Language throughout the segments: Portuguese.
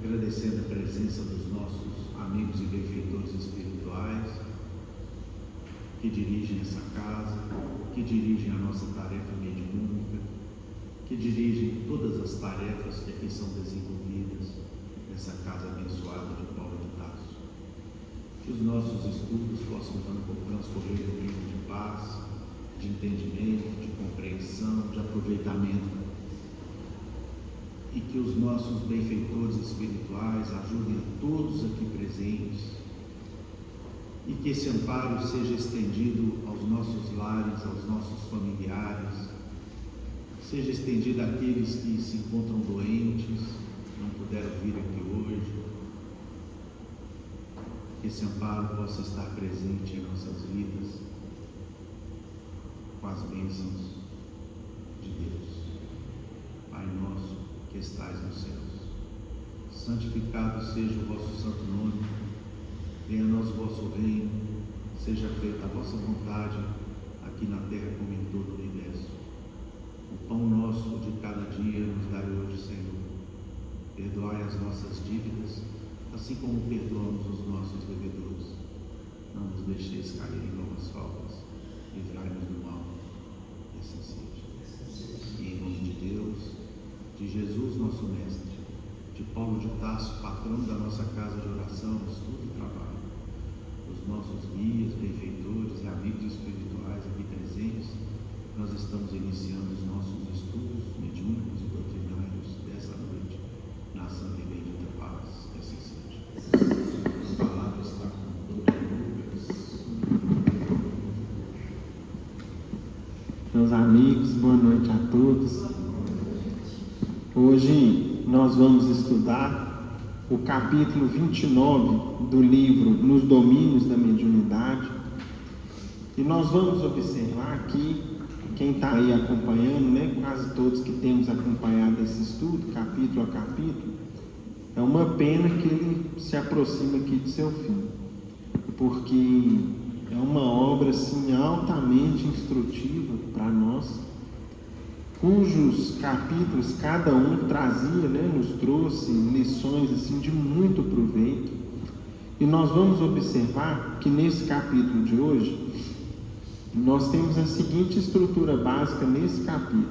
agradecendo a presença dos nossos amigos e benfeitores espirituais que dirigem essa casa, que dirigem a nossa tarefa mediúnica, que dirigem todas as tarefas que aqui são desenvolvidas nessa casa abençoada de Paulo de Tarso. Que os nossos estudos possam transcorrer no clima de paz, de entendimento, de compreensão, de aproveitamento, e que os nossos benfeitores espirituais ajudem a todos aqui presentes, e que esse amparo seja estendido aos nossos lares, aos nossos familiares, seja estendido àqueles que se encontram doentes, não puderam vir aqui hoje. Que esse amparo possa estar presente em nossas vidas, com as bênçãos de Deus. Pai nosso que estais nos céus, santificado seja o vosso santo nome, venha a nós o vosso reino, seja feita a vossa vontade, aqui na terra como em todo o universo. O pão nosso de cada dia nos dai hoje, Senhor. Perdoai as nossas dívidas, assim como perdoamos os nossos devedores. Não nos deixeis cair em novas faltas, livrai-nos do mal, e assim seja. E em nome de Deus, de Jesus, nosso Mestre, de Paulo de Tarso, patrão da nossa casa de oração, estudo e trabalho, os nossos guias, benfeitores e amigos espirituais aqui presentes, nós estamos iniciando os nossos estudos mediúnicos e doutrinários dessa noite, na santa e bendita paz, que assim seja. A palavra está com o Dr. Lucas. Meus amigos, boa noite a todos. Hoje nós vamos estudar o capítulo 29 do livro Nos Domínios da Mediunidade, e nós vamos observar aqui, quem está aí acompanhando, quase todos que temos acompanhado esse estudo, capítulo a capítulo, é uma pena que ele se aproxima aqui de seu fim, porque é uma obra assim, altamente instrutiva para nós, cujos capítulos cada um trazia, nos trouxe lições assim, de muito proveito. E nós vamos observar que nesse capítulo de hoje, nós temos a seguinte estrutura básica nesse capítulo.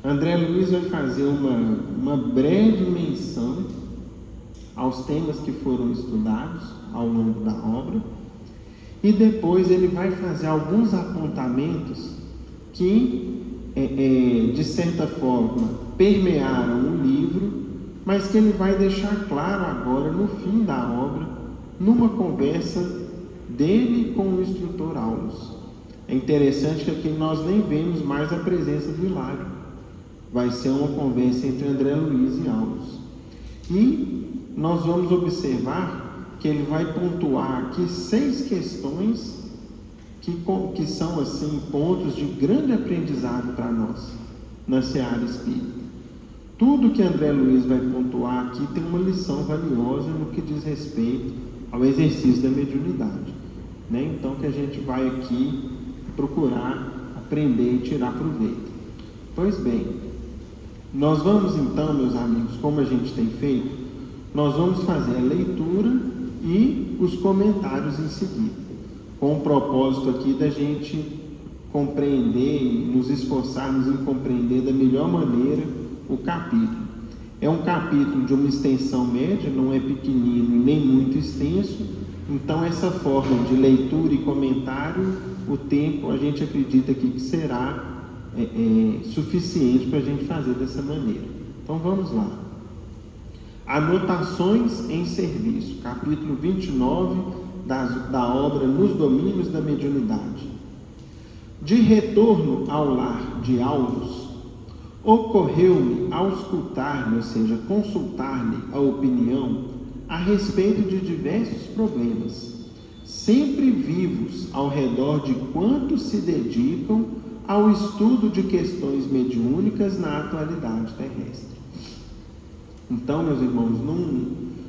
André Luiz vai fazer uma breve menção aos temas que foram estudados ao longo da obra, e depois ele vai fazer alguns apontamentos que de certa forma permearam o livro, mas que ele vai deixar claro agora no fim da obra, numa conversa dele com o instrutor Aulos. É interessante que aqui nós nem vemos mais a presença do Hilário, vai ser uma conversa entre André Luiz e Aulos, e nós vamos observar que ele vai pontuar aqui 6 questões que são assim pontos de grande aprendizado para nós na seara espírita. Tudo que André Luiz vai pontuar aqui tem uma lição valiosa no que diz respeito ao exercício da mediunidade, Então que a gente vai aqui procurar aprender e tirar proveito. Pois bem, nós vamos então, meus amigos, como a gente tem feito, nós vamos fazer a leitura e os comentários em seguida, com o propósito aqui da gente compreender e nos esforçarmos em compreender da melhor maneira o capítulo. É um capítulo de uma extensão média, não é pequenino e nem muito extenso, então essa forma de leitura e comentário, o tempo a gente acredita aqui que será suficiente para a gente fazer dessa maneira. Então vamos lá. Anotações em serviço, capítulo 29 da obra Nos Domínios da Mediunidade. De retorno ao lar de Aulos, ocorreu-me auscultar-lhe, ou seja, consultar-lhe a opinião a respeito de diversos problemas, sempre vivos ao redor de quantos se dedicam ao estudo de questões mediúnicas na atualidade terrestre. Então, meus irmãos,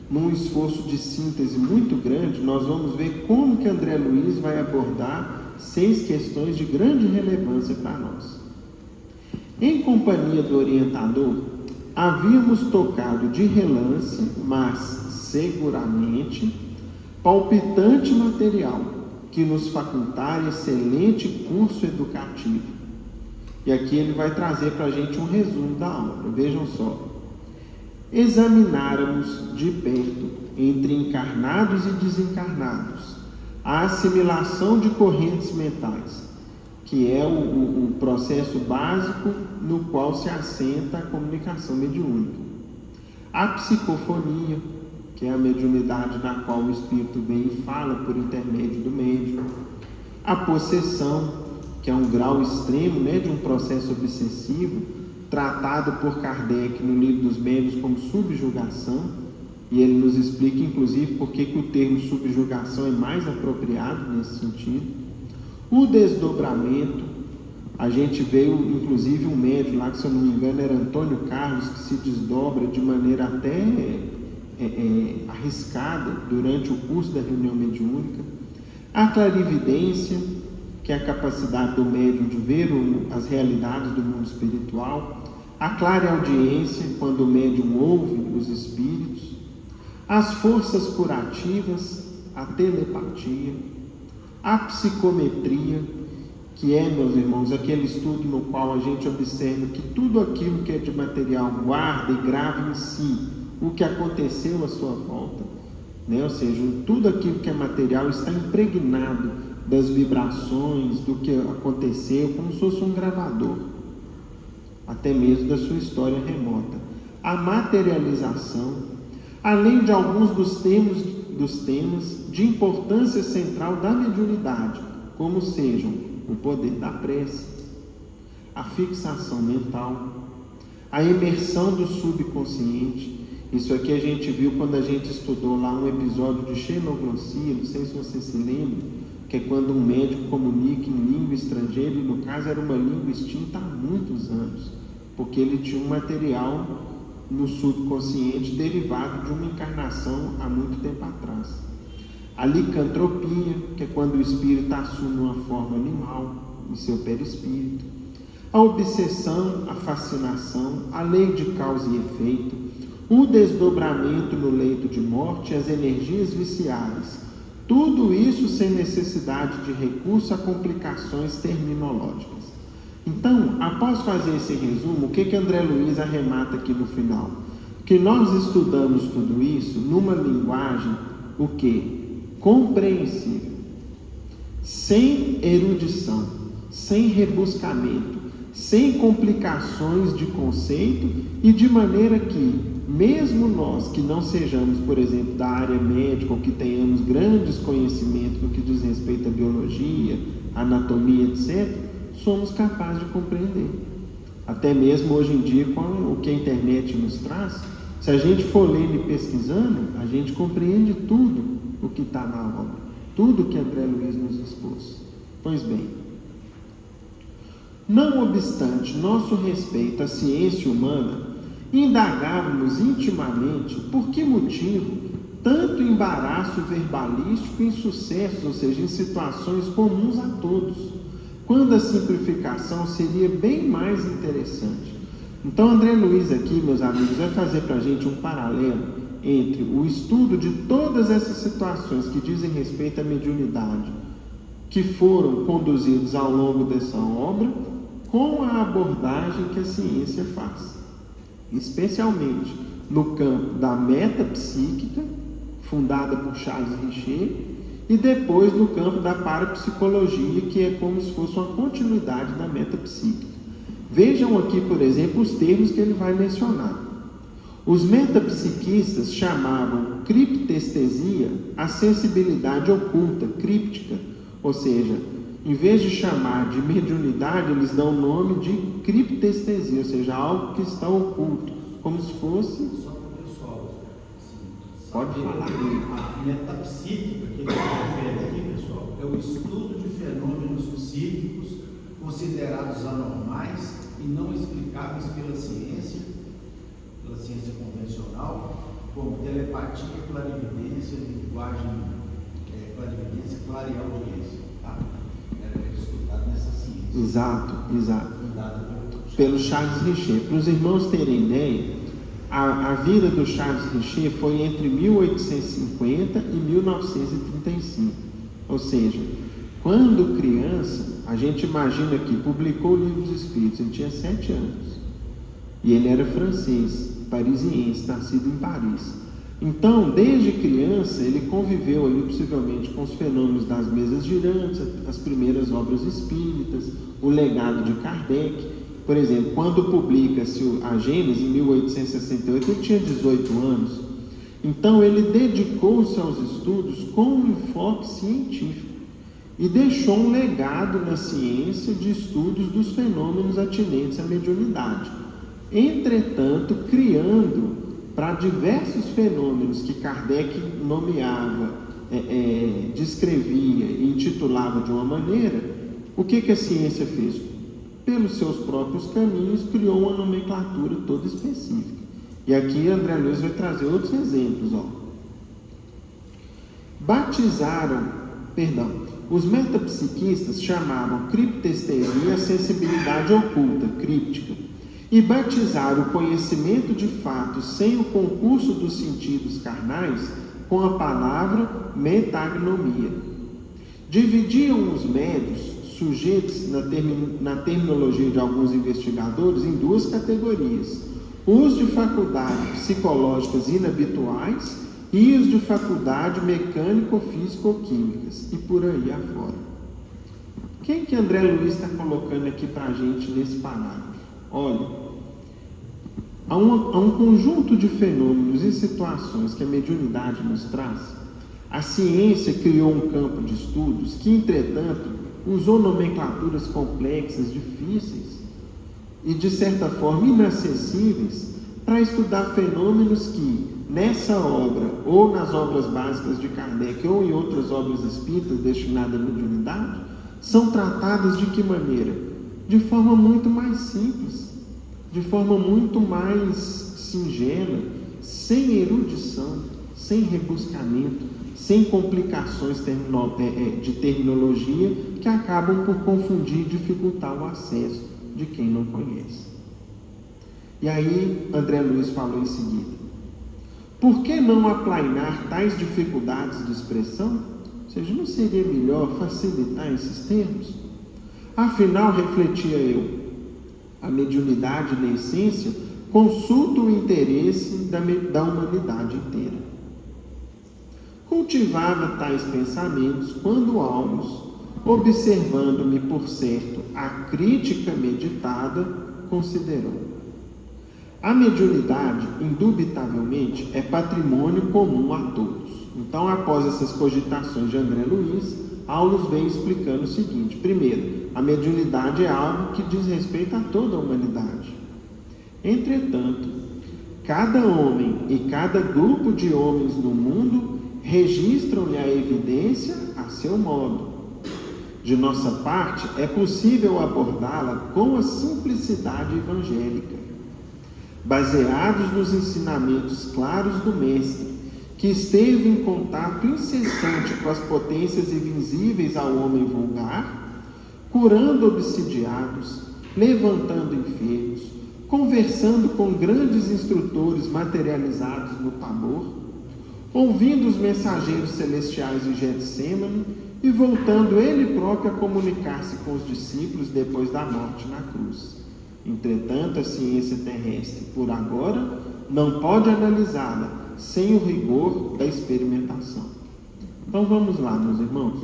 num esforço de síntese muito grande, nós vamos ver como que André Luiz vai abordar 6 questões de grande relevância para nós. Em companhia do orientador, havíamos tocado de relance, mas seguramente, palpitante material que nos facultara excelente curso educativo. E aqui ele vai trazer para a gente um resumo da obra. Vejam só. Examináramos de perto, entre encarnados e desencarnados, a assimilação de correntes mentais, que é o processo básico no qual se assenta a comunicação mediúnica. A psicofonia, que é a mediunidade na qual o espírito vem e fala por intermédio do médium. A possessão, que é um grau extremo, de um processo obsessivo, tratado por Kardec no Livro dos Médiuns como subjugação, e ele nos explica, inclusive, por que o termo subjugação é mais apropriado nesse sentido. O desdobramento, a gente veio, inclusive, um médium lá, que se eu não me engano era Antônio Carlos, que se desdobra de maneira até arriscada durante o curso da reunião mediúnica. A clarividência, que é a capacidade do médium de ver as realidades do mundo espiritual. A clareaudiência, quando o médium ouve os espíritos. As forças curativas, a telepatia. A psicometria, que é, meus irmãos, aquele estudo no qual a gente observa que tudo aquilo que é de material guarda e grava em si o que aconteceu à sua volta, ou seja, tudo aquilo que é material está impregnado das vibrações, do que aconteceu, como se fosse um gravador, até mesmo da sua história remota. A materialização, além de alguns dos temas de importância central da mediunidade, como sejam o poder da prece, a fixação mental, a imersão do subconsciente. Isso aqui a gente viu quando a gente estudou lá um episódio de xenoglossia, não sei se você se lembra, que é quando um médico comunica em língua estrangeira, e no caso era uma língua extinta há muitos anos, porque ele tinha um material no subconsciente derivado de uma encarnação há muito tempo atrás. A licantropia, que é quando o espírito assume uma forma animal em seu perispírito. A obsessão, a fascinação, a lei de causa e efeito, o desdobramento no leito de morte, as energias viciadas. Tudo isso sem necessidade de recurso a complicações terminológicas. Então, após fazer esse resumo, o que André Luiz arremata aqui no final? Que nós estudamos tudo isso numa linguagem, o quê? Compreensível, sem erudição, sem rebuscamento, sem complicações de conceito, e de maneira que, mesmo nós que não sejamos, por exemplo, da área médica, ou que tenhamos grandes conhecimentos no que diz respeito à biologia, anatomia, etc., somos capazes de compreender. Até mesmo hoje em dia, com o que a internet nos traz, se a gente for lendo e pesquisando, a gente compreende tudo o que está na obra, tudo o que André Luiz nos expôs. Pois bem, não obstante nosso respeito à ciência humana, indagávamos intimamente por que motivo tanto embaraço verbalístico em sucessos, ou seja, em situações comuns a todos, quando a simplificação seria bem mais interessante. Então, André Luiz aqui, meus amigos, vai fazer para a gente um paralelo entre o estudo de todas essas situações que dizem respeito à mediunidade, que foram conduzidos ao longo dessa obra, com a abordagem que a ciência faz, especialmente no campo da metapsíquica, fundada por Charles Richer, e depois no campo da parapsicologia, que é como se fosse uma continuidade da metapsíquica. Vejam aqui, por exemplo, os termos que ele vai mencionar. Os metapsiquistas chamavam criptestesia a sensibilidade oculta, críptica, ou seja, em vez de chamar de mediunidade, eles dão o nome de criptestesia, ou seja, algo que está oculto, como se fosse... Só para o pessoal, pode falar. A metapsíquica que ele refere aqui, pessoal, é o estudo de fenômenos psíquicos considerados anormais e não explicáveis pela ciência convencional, como telepatia, clarividência, linguagem, clarividência, clareaudiência. Tá? Era estudado nessa ciência. Exato. Fundada Pelo Charles Richer. Para os irmãos terem ideia, A vida do Charles Richer foi entre 1850 e 1935. Ou seja, quando criança, a gente imagina que publicou o Livro dos Espíritos, ele tinha 7 anos. E ele era francês, parisiense, nascido em Paris. Então, desde criança, ele conviveu ali possivelmente com os fenômenos das mesas girantes, as primeiras obras espíritas, o legado de Kardec. Por exemplo, quando publica-se a Gênesis, em 1868, ele tinha 18 anos. Então, ele dedicou-se aos estudos com um enfoque científico e deixou um legado na ciência de estudos dos fenômenos atinentes à mediunidade. Entretanto, criando para diversos fenômenos que Kardec nomeava, descrevia e intitulava de uma maneira, o que a ciência fez? Pelos seus próprios caminhos, criou uma nomenclatura toda específica. E aqui André Luiz vai trazer outros exemplos. Os metapsiquistas chamavam criptestesia a sensibilidade oculta, críptica, e batizaram o conhecimento de fatos sem o concurso dos sentidos carnais com a palavra metagnomia. Dividiam os médios sujeitos na terminologia de alguns investigadores em 2 categorias: os de faculdades psicológicas inabituais e os de faculdade mecânico-físico-químicas, e por aí afora. Quem que André Luiz está colocando aqui para a gente nesse parágrafo? Olha, há um conjunto de fenômenos e situações que a mediunidade nos traz. A ciência criou um campo de estudos que, entretanto, usou nomenclaturas complexas, difíceis e, de certa forma, inacessíveis para estudar fenômenos que, nessa obra, ou nas obras básicas de Kardec, ou em outras obras espíritas destinadas à mediunidade, são tratadas de que maneira? De forma muito mais simples, de forma muito mais singela, sem erudição, sem rebuscamento, sem complicações de terminologia que acabam por confundir e dificultar o acesso de quem não conhece. E aí André Luiz falou em seguida: por que não aplainar tais dificuldades de expressão? Ou seja, não seria melhor facilitar esses termos? Afinal, refletia eu, a mediunidade, na essência, consulta o interesse da humanidade inteira. Cultivava tais pensamentos quando Aulus, observando-me por certo a crítica meditada, considerou: a mediunidade, indubitavelmente, é patrimônio comum a todos. Então, após essas cogitações de André Luiz, Aulus vem explicando o seguinte: primeiro, a mediunidade é algo que diz respeito a toda a humanidade. Entretanto, cada homem e cada grupo de homens no mundo registram-lhe a evidência a seu modo. De nossa parte, é possível abordá-la com a simplicidade evangélica, baseados nos ensinamentos claros do Mestre, que esteve em contato incessante com as potências invisíveis ao homem vulgar, curando obsidiados, levantando enfermos, conversando com grandes instrutores materializados no Tabor, ouvindo os mensageiros celestiais em Getsêmani e voltando ele próprio a comunicar-se com os discípulos depois da morte na cruz. Entretanto, a ciência terrestre, por agora, não pode analisá-la sem o rigor da experimentação. Então vamos lá, meus irmãos.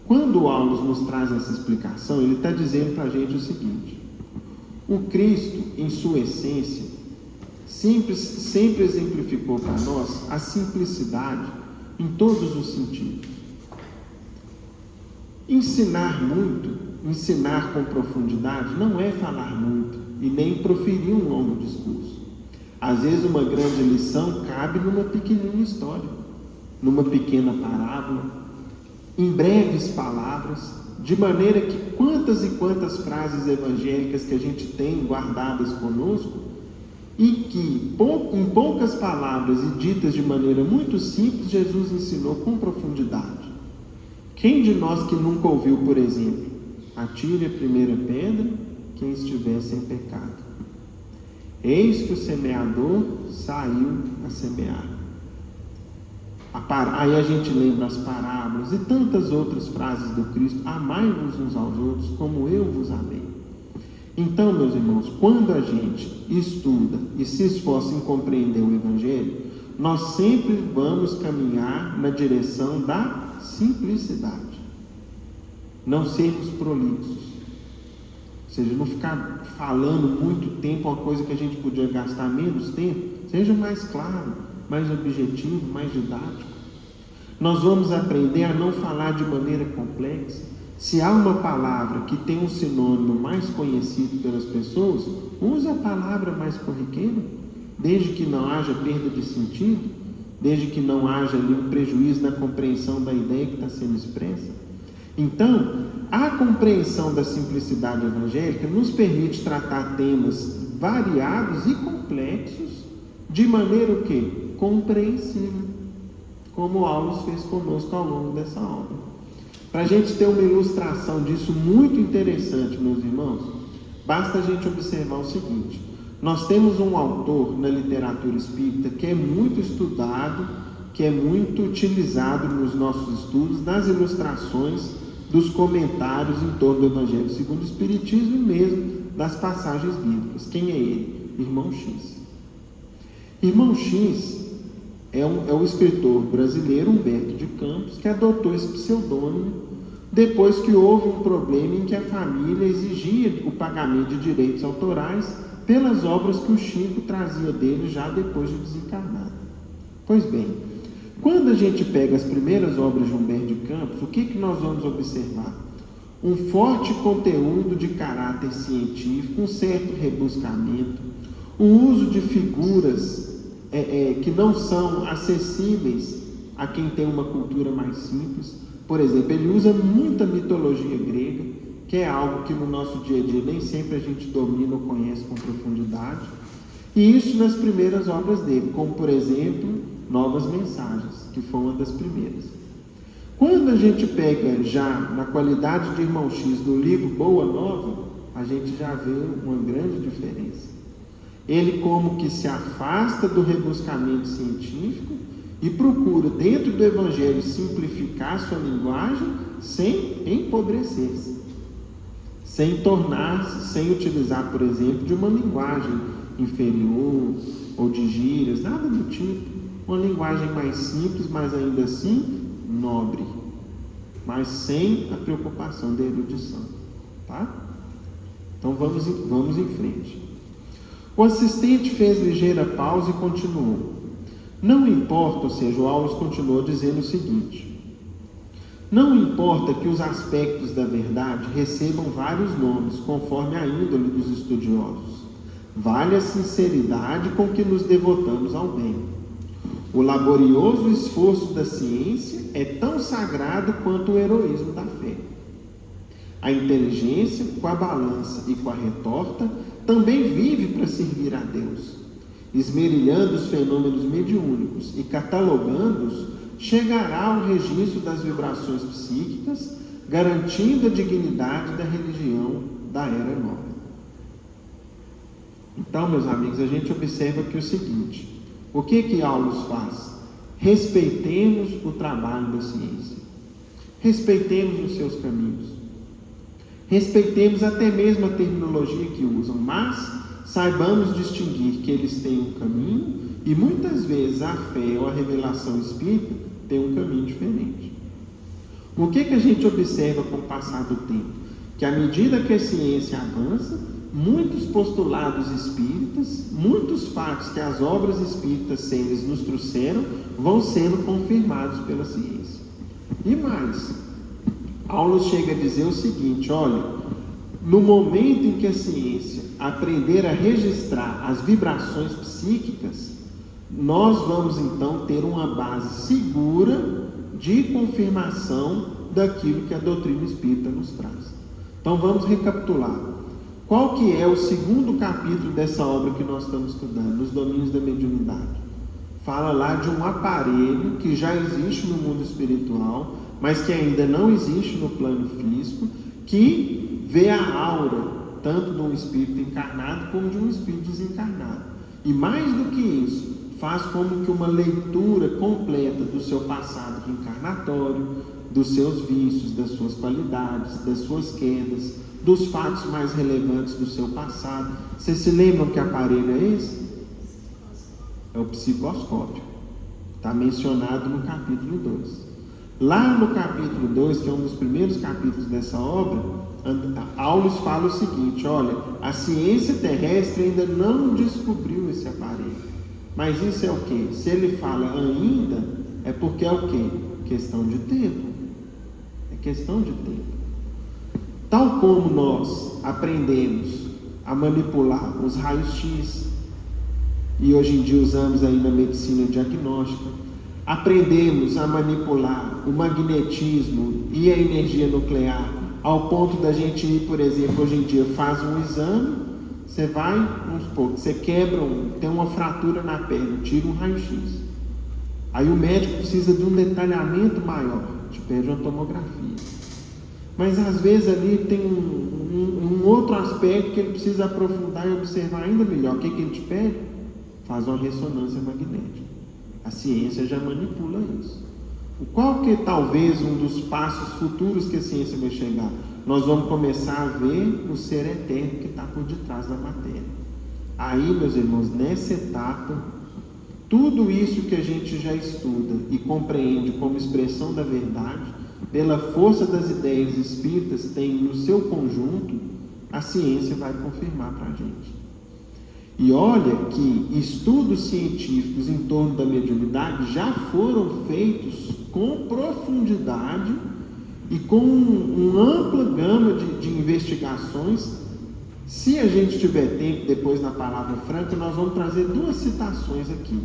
Quando o Aulus nos traz essa explicação, ele está dizendo para a gente o seguinte: o Cristo, em sua essência, sempre exemplificou para nós a simplicidade em todos os sentidos. Ensinar muito, ensinar com profundidade, não é falar muito e nem proferir um longo discurso. Às vezes uma grande lição cabe numa pequenina história, numa pequena parábola, em breves palavras, de maneira que quantas e quantas frases evangélicas que a gente tem guardadas conosco e que em poucas palavras e ditas de maneira muito simples, Jesus ensinou com profundidade. Quem de nós que nunca ouviu, por exemplo, atire a primeira pedra quem estiver sem pecado? Eis que o semeador saiu a semear. Aí a gente lembra as parábolas e tantas outras frases do Cristo: amai-vos uns aos outros como eu vos amei. Então, meus irmãos, quando a gente estuda e se esforça em compreender o Evangelho, nós sempre vamos caminhar na direção da simplicidade. Não sermos prolixos. Ou seja, não ficar falando muito tempo uma coisa que a gente podia gastar menos tempo. Seja mais claro, mais objetivo, mais didático. Nós vamos aprender a não falar de maneira complexa. Se há uma palavra que tem um sinônimo mais conhecido pelas pessoas, use a palavra mais corriqueira, desde que não haja perda de sentido, desde que não haja ali um prejuízo na compreensão da ideia que está sendo expressa. Então, a compreensão da simplicidade evangélica nos permite tratar temas variados e complexos de maneira o quê? Compreensível, como Aulos fez conosco ao longo dessa obra. Para a gente ter uma ilustração disso muito interessante, meus irmãos, basta a gente observar o seguinte: nós temos um autor na literatura espírita que é muito estudado, que é muito utilizado nos nossos estudos, nas ilustrações dos comentários em torno do Evangelho segundo o Espiritismo e mesmo das passagens bíblicas. Quem é ele? Irmão X. Irmão X é o escritor brasileiro Humberto de Campos, que adotou esse pseudônimo depois que houve um problema em que a família exigia o pagamento de direitos autorais pelas obras que o Chico trazia dele já depois de desencarnado. Pois bem, quando a gente pega as primeiras obras de Humberto de Campos, o que nós vamos observar? Um forte conteúdo de caráter científico, um certo rebuscamento, o uso de figuras que não são acessíveis a quem tem uma cultura mais simples. Por exemplo, ele usa muita mitologia grega, que é algo que no nosso dia a dia nem sempre a gente domina ou conhece com profundidade, e isso nas primeiras obras dele, como por exemplo, Novas Mensagens, que foi uma das primeiras. Quando a gente pega já na qualidade de Irmão X no livro Boa Nova, a gente já vê uma grande diferença. Ele como que se afasta do rebuscamento científico e procura dentro do Evangelho simplificar sua linguagem sem empobrecer-se, sem tornar-se, sem utilizar, por exemplo, de uma linguagem inferior ou de gírias, nada do tipo. Uma linguagem mais simples, mas ainda assim nobre, mas sem a preocupação da erudição, tá? Então vamos em frente. O assistente fez ligeira pausa e continuou. Não importa, ou seja, o Aulos continuou dizendo o seguinte: não importa que os aspectos da verdade recebam vários nomes, conforme a índole dos estudiosos. Vale a sinceridade com que nos devotamos ao bem. O laborioso esforço da ciência é tão sagrado quanto o heroísmo da fé. A inteligência, com a balança e com a retorta, também vive para servir a Deus. Esmerilhando os fenômenos mediúnicos e catalogando-os, chegará ao registro das vibrações psíquicas, garantindo a dignidade da religião da Era Nova. Então, meus amigos, a gente observa aqui o seguinte: o que Aulos faz? Respeitemos o trabalho da ciência, respeitemos os seus caminhos, respeitemos até mesmo a terminologia que usam, mas saibamos distinguir que eles têm um caminho e muitas vezes a fé ou a revelação espírita tem um caminho diferente. O que a gente observa com o passar do tempo? Que à medida que a ciência avança, muitos postulados espíritas, muitos fatos que as obras espíritas sérias nos trouxeram, vão sendo confirmados pela ciência. E mais, Aulos chega a dizer o seguinte: olha, no momento em que a ciência aprender a registrar as vibrações psíquicas, nós vamos então ter uma base segura de confirmação daquilo que a doutrina espírita nos traz. Então vamos recapitular. Qual que é o segundo capítulo dessa obra que nós estamos estudando, nos domínios da mediunidade? Fala lá de um aparelho que já existe no mundo espiritual, mas que ainda não existe no plano físico, que vê a aura tanto de um espírito encarnado como de um espírito desencarnado. E mais do que isso, faz como que uma leitura completa do seu passado reencarnatório, dos seus vícios, das suas qualidades, das suas quedas, dos fatos mais relevantes do seu passado. Vocês se lembram que aparelho é esse? É o psicoscópio. Está mencionado no capítulo 2. Lá no capítulo 2, que é um dos primeiros capítulos dessa obra, Aulus fala o seguinte: olha, a ciência terrestre ainda não descobriu esse aparelho. Mas isso é o quê? Se ele fala ainda, é porque é o quê? Questão de tempo. É questão de tempo. Tal como nós aprendemos a manipular os raios-x, e hoje em dia usamos aí na medicina diagnóstica, aprendemos a manipular o magnetismo e a energia nuclear, ao ponto da gente ir, por exemplo, hoje em dia faz um exame, você vai, vamos supor, você quebra, tem uma fratura na perna, tira um raio-x. Aí o médico precisa de um detalhamento maior, te pede uma tomografia. Mas às vezes ali tem um outro aspecto que ele precisa aprofundar e observar ainda melhor. O que ele te pede? Faz uma ressonância magnética. A ciência já manipula isso. Qual que é talvez um dos passos futuros que a ciência vai chegar? Nós vamos começar a ver o ser eterno que está por detrás da matéria. Aí, meus irmãos, nessa etapa, tudo isso que a gente já estuda e compreende como expressão da verdade, pela força das ideias espíritas, tem no seu conjunto, a ciência vai confirmar para a gente. E olha que estudos científicos em torno da mediunidade já foram feitos com profundidade e com uma ampla gama de investigações. Se a gente tiver tempo depois na Palavra Franca, nós vamos trazer 2 citações aqui,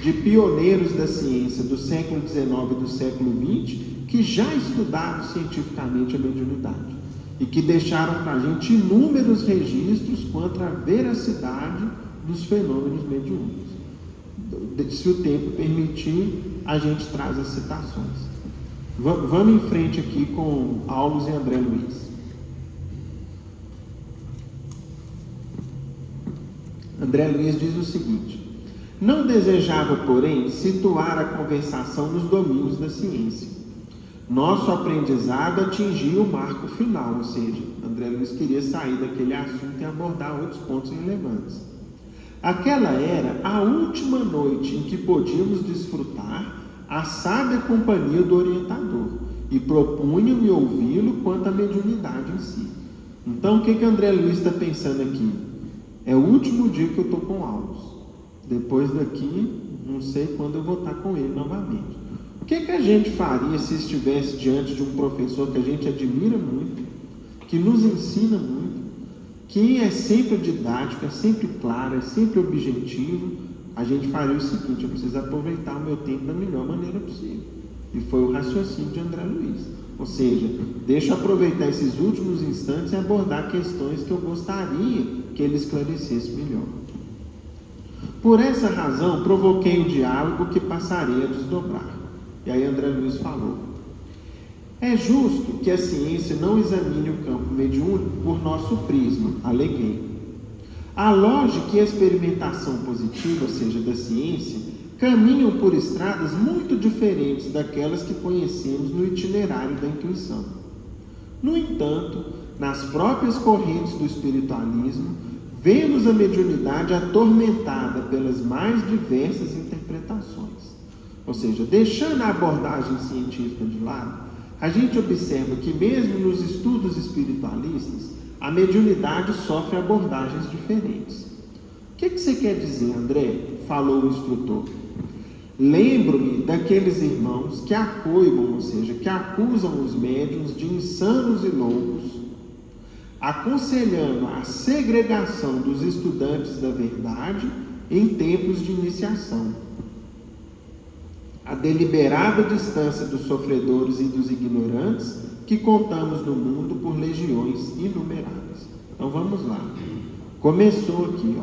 de pioneiros da ciência do século XIX e do século XX, que já estudaram cientificamente a mediunidade e que deixaram para a gente inúmeros registros quanto à veracidade dos fenômenos mediúnicos. Se o tempo permitir, a gente traz as citações. Vamos em frente aqui com Aulus e André Luiz. André Luiz diz o seguinte: não desejava, porém, situar a conversação nos domínios da ciência. Nosso aprendizado atingiu o marco final, ou seja, André Luiz queria sair daquele assunto e abordar outros pontos relevantes. Aquela era a última noite em que podíamos desfrutar a sábia companhia do orientador e propunham-me ouvi-lo quanto à mediunidade em si. Então, o que André Luiz está pensando aqui? É o último dia que eu estou com Aulus. Depois daqui, não sei quando eu vou estar com ele novamente. O que a gente faria se estivesse diante de um professor que a gente admira muito, que nos ensina muito, que é sempre didático, é sempre claro, é sempre objetivo? A gente faria o seguinte: eu preciso aproveitar o meu tempo da melhor maneira possível. E foi o raciocínio de André Luiz. Ou seja, deixa eu aproveitar esses últimos instantes e abordar questões que eu gostaria que ele esclarecesse melhor. Por essa razão, provoquei o diálogo que passarei a desdobrar. E aí André Luiz falou: é justo que a ciência não examine o campo mediúnico por nosso prisma, aleguei. A lógica e a experimentação positiva, ou seja, da ciência, caminham por estradas muito diferentes daquelas que conhecemos no itinerário da intuição. No entanto, nas próprias correntes do espiritualismo, vemos a mediunidade atormentada pelas mais diversas interpretações. Ou seja, deixando a abordagem científica de lado, a gente observa que mesmo nos estudos espiritualistas, a mediunidade sofre abordagens diferentes. O que você quer dizer, André? Falou o instrutor. Lembro-me daqueles irmãos que acoibam, ou seja, que acusam os médiuns de insanos e loucos, aconselhando a segregação dos estudantes da verdade em tempos de iniciação, a deliberada distância dos sofredores e dos ignorantes que contamos no mundo por legiões inumeráveis. Então vamos lá. Começou aqui,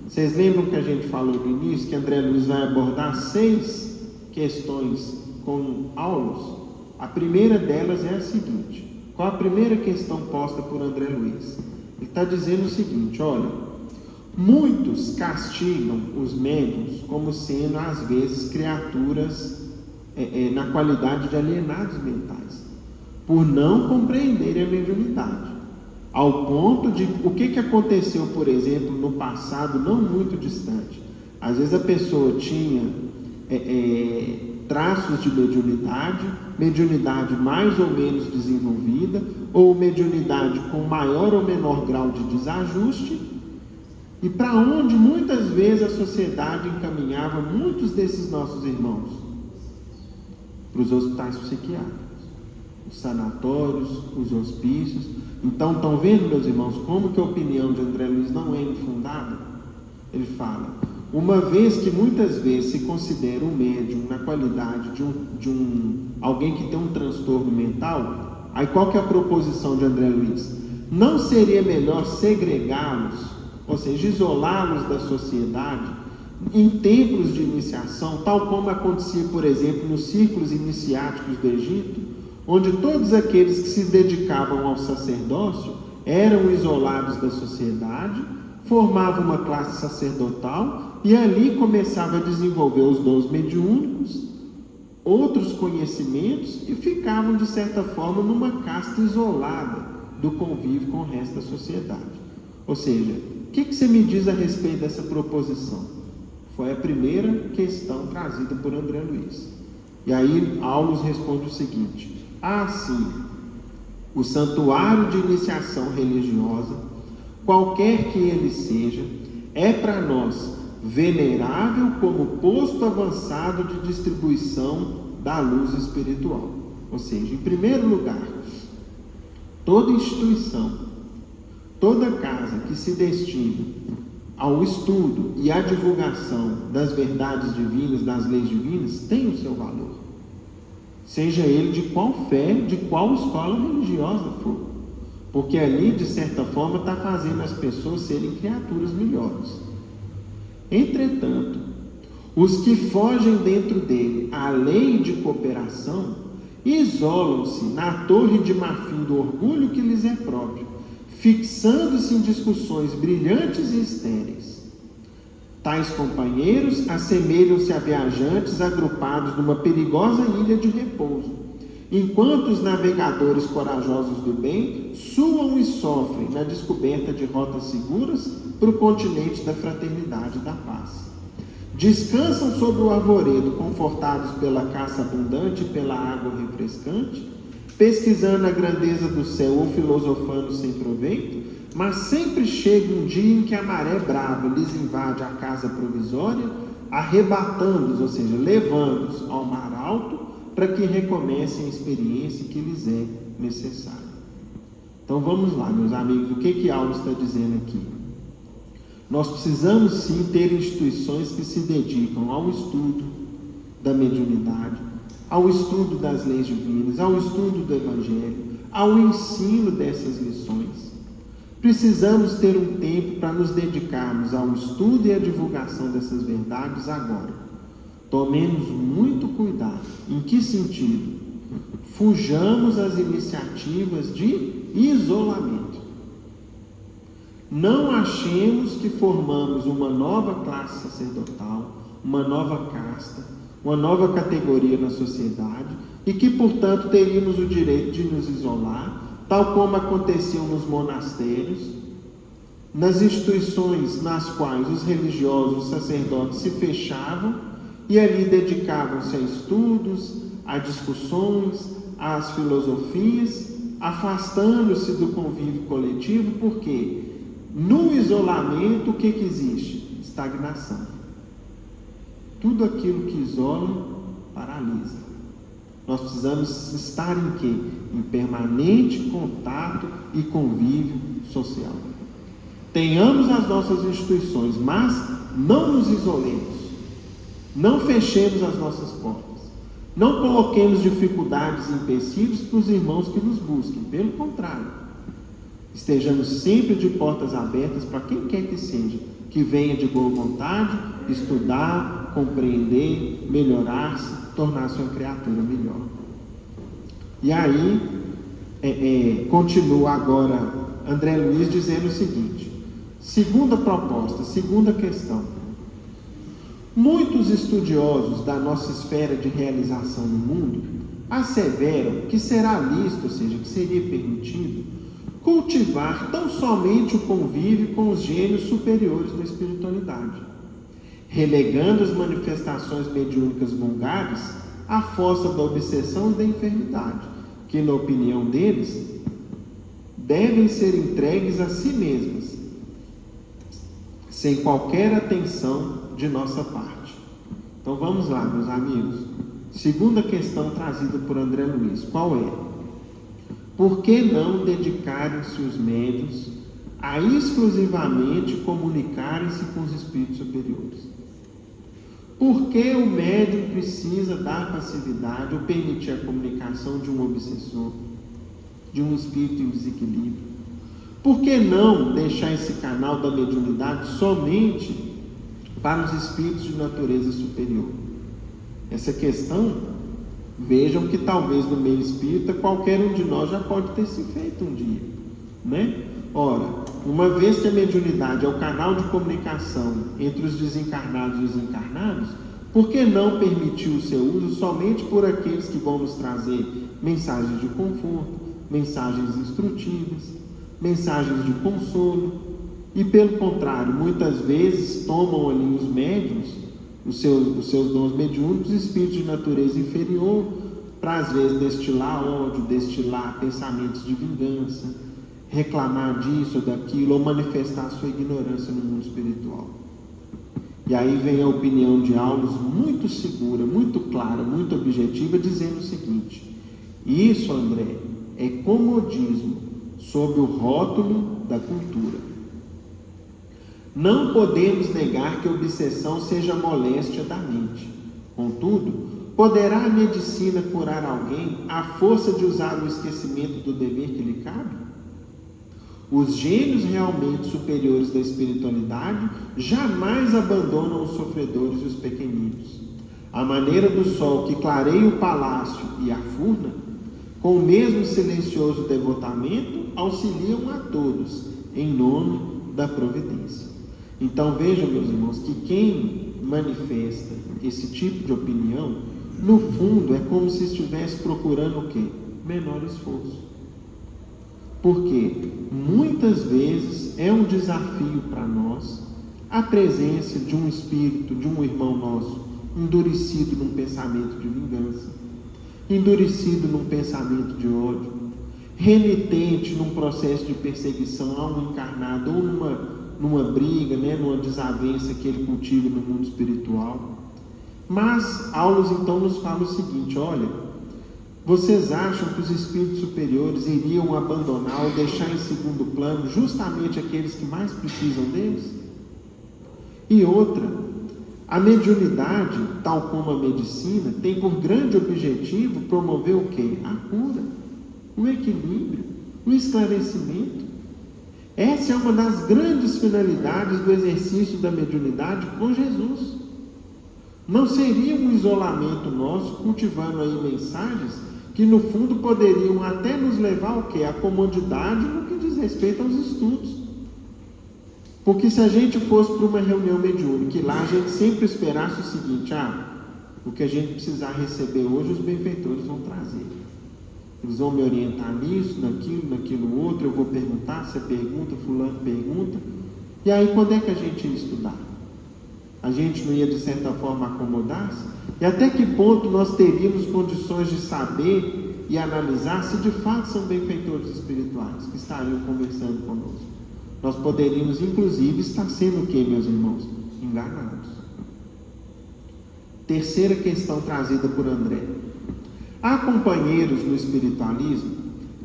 Vocês lembram que a gente falou no início que André Luiz vai abordar 6 questões com Aulus? A primeira delas é a seguinte: qual a primeira questão posta por André Luiz? Ele está dizendo o seguinte: olha, muitos castigam os médiuns como sendo, às vezes, criaturas na qualidade de alienados mentais, por não compreenderem a mediunidade. Ao ponto de, o que aconteceu, por exemplo, no passado não muito distante? Às vezes a pessoa tinha traços de mediunidade mais ou menos desenvolvida, ou mediunidade com maior ou menor grau de desajuste, e para onde muitas vezes a sociedade encaminhava muitos desses nossos irmãos? Para os hospitais psiquiátricos, os sanatórios, os hospícios. Então, estão vendo, meus irmãos, como que a opinião de André Luiz não é infundada? Ele fala: uma vez que muitas vezes se considera um médium na qualidade de alguém que tem um transtorno mental, aí qual que é a proposição de André Luiz? Não seria melhor segregá-los, ou seja, isolá-los da sociedade em templos de iniciação, tal como acontecia, por exemplo, nos círculos iniciáticos do Egito, onde todos aqueles que se dedicavam ao sacerdócio eram isolados da sociedade, formavam uma classe sacerdotal e ali começava a desenvolver os dons mediúnicos, outros conhecimentos, e ficavam, de certa forma, numa casta isolada do convívio com o resto da sociedade. Ou seja, o que você me diz a respeito dessa proposição? Foi a primeira questão trazida por André Luiz. E aí Aulus responde o seguinte: sim, o santuário de iniciação religiosa, qualquer que ele seja, é para nós venerável como posto avançado de distribuição da luz espiritual. Ou seja, em primeiro lugar, toda instituição, toda casa que se destina ao estudo e à divulgação das verdades divinas, das leis divinas, tem o seu valor. Seja ele de qual fé, de qual escola religiosa for. Porque ali, de certa forma, está fazendo as pessoas serem criaturas melhores. Entretanto, os que fogem dentro dele à lei de cooperação, isolam-se na torre de marfim do orgulho que lhes é próprio, fixando-se em discussões brilhantes e estéreis. Tais companheiros assemelham-se a viajantes agrupados numa perigosa ilha de repouso, enquanto os navegadores corajosos do bem suam e sofrem na descoberta de rotas seguras para o continente da fraternidade e da paz. Descansam sobre o arvoredo, confortados pela caça abundante e pela água refrescante, pesquisando a grandeza do céu ou filosofando sem proveito, mas sempre chega um dia em que a maré brava lhes invade a casa provisória, arrebatando-os, ou seja, levando-os ao mar alto, para que recomecem a experiência que lhes é necessária. Então vamos lá, meus amigos, o que Aulus está dizendo aqui? Nós precisamos sim ter instituições que se dedicam ao estudo da mediunidade, ao estudo das leis divinas, ao estudo do Evangelho, ao ensino dessas lições. Precisamos ter um tempo para nos dedicarmos ao estudo e à divulgação dessas verdades agora. Tomemos muito cuidado. Em que sentido? Fujamos às iniciativas de isolamento. Não achemos que formamos uma nova classe sacerdotal, uma nova casta, uma nova categoria na sociedade e que, portanto, teríamos o direito de nos isolar, tal como aconteceu nos monastérios, nas instituições nas quais os religiosos, os sacerdotes se fechavam e ali dedicavam-se a estudos, a discussões, às filosofias, afastando-se do convívio coletivo, porque no isolamento o que existe? Estagnação. Tudo aquilo que isola, paralisa. Nós precisamos estar em quê? Em permanente contato e convívio social. Tenhamos as nossas instituições, mas não nos isolemos. Não fechemos as nossas portas. Não coloquemos dificuldades e empecilhos para os irmãos que nos busquem. Pelo contrário, estejamos sempre de portas abertas para quem quer que seja, que venha de boa vontade, estudar, compreender, melhorar-se, tornar-se uma criatura melhor. E aí, continua agora André Luiz dizendo o seguinte: segunda proposta, segunda questão. Muitos estudiosos da nossa esfera de realização no mundo asseveram que será lícito, ou seja, que seria permitido, cultivar tão somente o convívio com os gênios superiores da espiritualidade, relegando as manifestações mediúnicas vulgares à fossa da obsessão e da enfermidade, que, na opinião deles, devem ser entregues a si mesmas, sem qualquer atenção de nossa parte. Então vamos lá, meus amigos. Segunda questão trazida por André Luiz, qual é? Por que não dedicarem-se os médiuns a exclusivamente comunicarem-se com os espíritos superiores? Por que o médium precisa dar passividade ou permitir a comunicação de um obsessor, de um espírito em desequilíbrio? Por que não deixar esse canal da mediunidade somente para os espíritos de natureza superior? Essa questão, vejam que talvez no meio espírita qualquer um de nós já pode ter se feito um dia, né? Ora, uma vez que a mediunidade é o canal de comunicação entre os desencarnados e os encarnados, por que não permitir o seu uso somente por aqueles que vão nos trazer mensagens de conforto, mensagens instrutivas, mensagens de consolo? E pelo contrário, muitas vezes tomam ali os médiuns, os seus dons mediúnicos, espíritos de natureza inferior, para às vezes destilar ódio, destilar pensamentos de vingança, reclamar disso ou daquilo, ou manifestar sua ignorância no mundo espiritual. E aí vem a opinião de Aulus muito segura, muito clara, muito objetiva, dizendo o seguinte: isso, André, é comodismo sob o rótulo da cultura. Não podemos negar que a obsessão seja moléstia da mente. Contudo, poderá a medicina curar alguém à força de usar o esquecimento do dever que lhe cabe? Os gênios realmente superiores da espiritualidade jamais abandonam os sofredores e os pequeninos. À maneira do sol que clareia o palácio e a furna, com o mesmo silencioso devotamento, auxiliam a todos, em nome da providência. Então vejam, meus irmãos, que quem manifesta esse tipo de opinião, no fundo é como se estivesse procurando o quê? Menor esforço. Porque muitas vezes é um desafio para nós a presença de um espírito, de um irmão nosso, endurecido num pensamento de vingança, endurecido num pensamento de ódio, renitente num processo de perseguição a um encarnado ou numa briga, numa desavença que ele cultiva no mundo espiritual. Mas Aulus então nos fala o seguinte: olha, vocês acham que os espíritos superiores iriam abandonar ou deixar em segundo plano justamente aqueles que mais precisam deles? E outra, a mediunidade, tal como a medicina, tem por grande objetivo promover o quê? A cura, o equilíbrio, o esclarecimento. Essa é uma das grandes finalidades do exercício da mediunidade com Jesus. Não seria um isolamento nosso, cultivando aí mensagens que no fundo poderiam até nos levar ao quê? À comodidade no que diz respeito aos estudos. Porque se a gente fosse para uma reunião mediúnica e lá a gente sempre esperasse o seguinte: o que a gente precisar receber hoje os benfeitores vão trazer. Eles vão me orientar nisso, naquilo outro, eu vou perguntar, você pergunta, fulano pergunta. E aí quando é que a gente ia estudar? A gente não ia de certa forma acomodar-se? E até que ponto nós teríamos condições de saber e analisar se de fato são benfeitores espirituais que estariam conversando conosco? Nós poderíamos inclusive estar sendo o quê, meus irmãos? Enganados. Terceira questão trazida por André: há companheiros no espiritualismo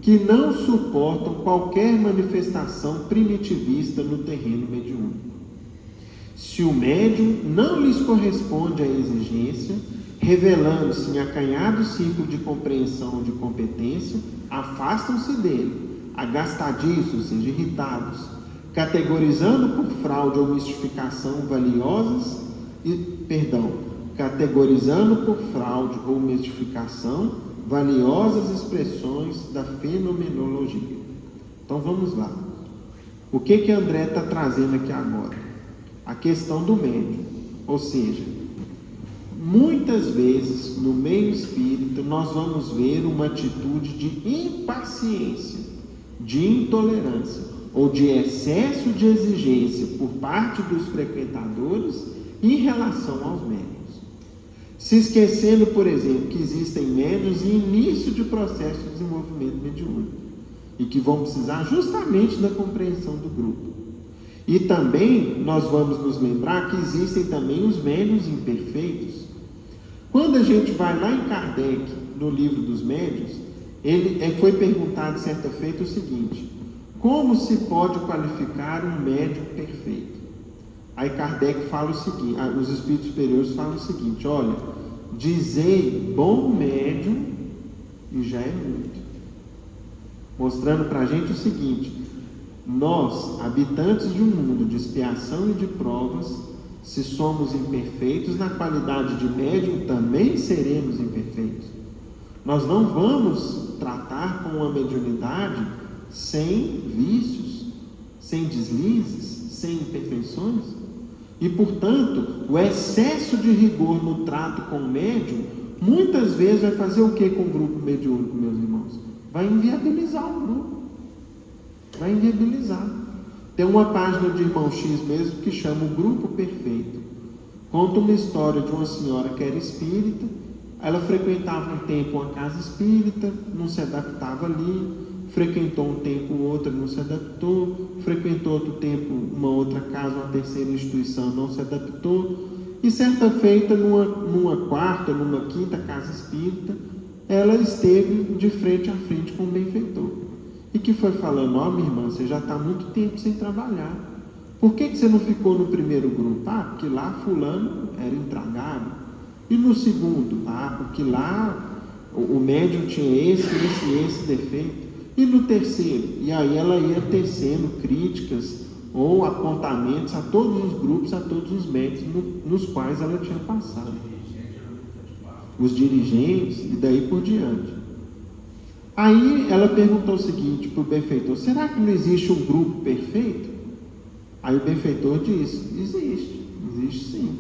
que não suportam qualquer manifestação primitivista no terreno mediúnico. Se o médium não lhes corresponde à exigência, revelando-se em acanhado ciclo de compreensão ou de competência, afastam-se dele, agastadiços, ou seja, irritados, categorizando por fraude ou mistificação valiosas expressões da fenomenologia. Então vamos lá. O que André está trazendo aqui agora? A questão do médium. Ou seja, muitas vezes no meio espírita nós vamos ver uma atitude de impaciência, de intolerância ou de excesso de exigência por parte dos frequentadores em relação aos médiuns. Se esquecendo, por exemplo, que existem médiuns em início de processo de desenvolvimento mediúnico e que vão precisar justamente da compreensão do grupo. E também nós vamos nos lembrar que existem também os médiuns imperfeitos. Quando a gente vai lá em Kardec, no livro dos médiuns, ele foi perguntado certa feita o seguinte: como se pode qualificar um médium perfeito? Aí Kardec fala o seguinte, os espíritos superiores falam o seguinte: olha, dizei bom médium e já é muito. Mostrando para a gente o seguinte: nós, habitantes de um mundo de expiação e de provas, se somos imperfeitos na qualidade de médium, também seremos imperfeitos. Nós não vamos tratar com a mediunidade sem vícios, sem deslizes, sem imperfeições. E, portanto, o excesso de rigor no trato com o médium, muitas vezes vai fazer o que com o grupo mediúnico, meus irmãos? Vai inviabilizar o grupo. Vai inviabilizar. Tem uma página de Irmão X mesmo que chama O Grupo Perfeito. Conta uma história de uma senhora que era espírita. Ela frequentava um tempo uma casa espírita, não se adaptava ali. Frequentou um tempo outra, não se adaptou. Frequentou outro tempo uma outra casa, uma terceira instituição, não se adaptou. E certa feita, numa quarta, numa quinta casa espírita, ela esteve de frente a frente com o benfeitor. E que foi falando: ó, minha irmã, você já está há muito tempo sem trabalhar. Por que você não ficou no primeiro grupo? Ah, porque lá fulano era intragável. E no segundo? Ah, porque lá o médium tinha esse defeito. E no terceiro? E aí ela ia tecendo críticas ou apontamentos a todos os grupos, a todos os médios nos quais ela tinha passado. Os dirigentes e daí por diante. Aí ela perguntou o seguinte para o benfeitor: será que não existe um grupo perfeito? Aí o benfeitor disse: existe sim.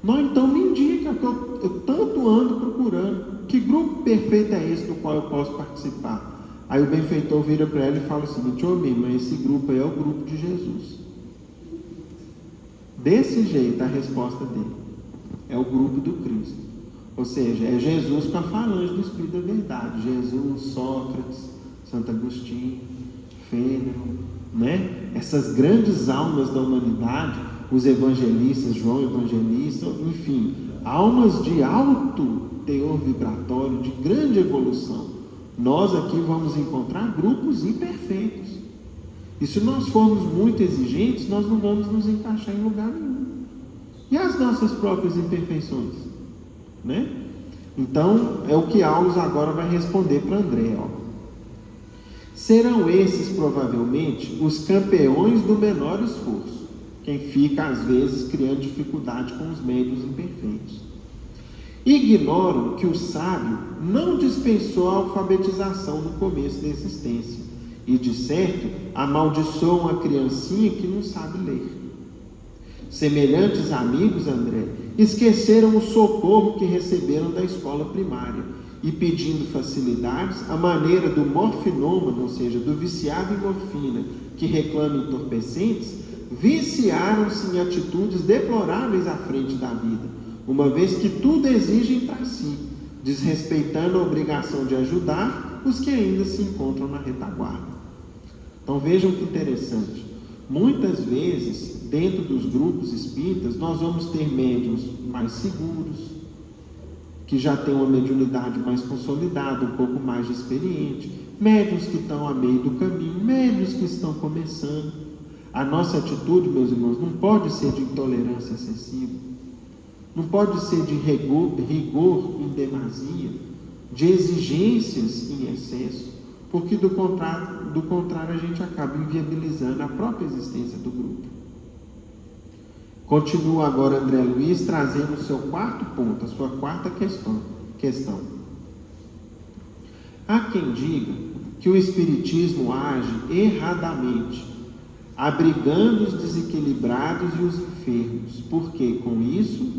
Não, então me indica, que eu tanto ando procurando. Que grupo perfeito é esse do qual eu posso participar? Aí o benfeitor vira para ela e fala o seguinte: ô minha irmã, esse grupo aí é o grupo de Jesus. Desse jeito a resposta dele: é o grupo do Cristo. Ou seja, é Jesus com a falange do Espírito da Verdade. Jesus, Sócrates, Santo Agostinho, Fênelon, né? Essas grandes almas da humanidade, os evangelistas, João Evangelista, enfim, almas de alto teor vibratório, de grande evolução. Nós aqui vamos encontrar grupos imperfeitos. E se nós formos muito exigentes, nós não vamos nos encaixar em lugar nenhum. E as nossas próprias imperfeições? Né? Então, é o que Aulos agora vai responder para André. Serão esses, provavelmente, os campeões do menor esforço, quem fica, às vezes, criando dificuldade com os médios imperfeitos. Ignoram que o sábio não dispensou a alfabetização no começo da existência e, de certo, amaldiçoam uma criancinha que não sabe ler. Semelhantes amigos, André, esqueceram o socorro que receberam da escola primária e, pedindo facilidades, à maneira do morfinômano, ou seja, do viciado em morfina, que reclama entorpecentes, viciaram-se em atitudes deploráveis à frente da vida, uma vez que tudo exigem para si, desrespeitando a obrigação de ajudar os que ainda se encontram na retaguarda. Então vejam que interessante. Muitas vezes, dentro dos grupos espíritas, nós vamos ter médiuns mais seguros, que já têm uma mediunidade mais consolidada, um pouco mais experiente, médiuns que estão a meio do caminho, médiuns que estão começando. A nossa atitude, meus irmãos, não pode ser de intolerância excessiva, não pode ser de rigor em demasia, de exigências em excesso, porque do contrário a gente acaba inviabilizando a própria existência do grupo. Continua agora André Luiz trazendo o seu quarto ponto, a sua quarta questão. Há quem diga que o Espiritismo age erradamente abrigando os desequilibrados e os enfermos, porque com isso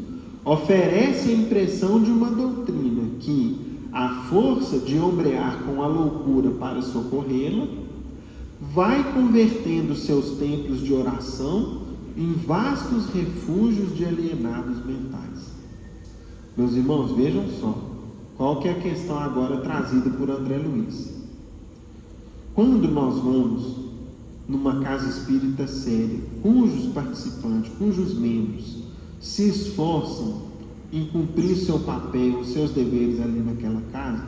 oferece a impressão de uma doutrina que, à força de ombrear com a loucura para socorrê-la, vai convertendo seus templos de oração em vastos refúgios de alienados mentais. Meus irmãos, vejam só, qual que é a questão agora trazida por André Luiz. Quando nós vamos numa casa espírita séria, cujos participantes, cujos membros se esforçam em cumprir seu papel, os seus deveres ali naquela casa,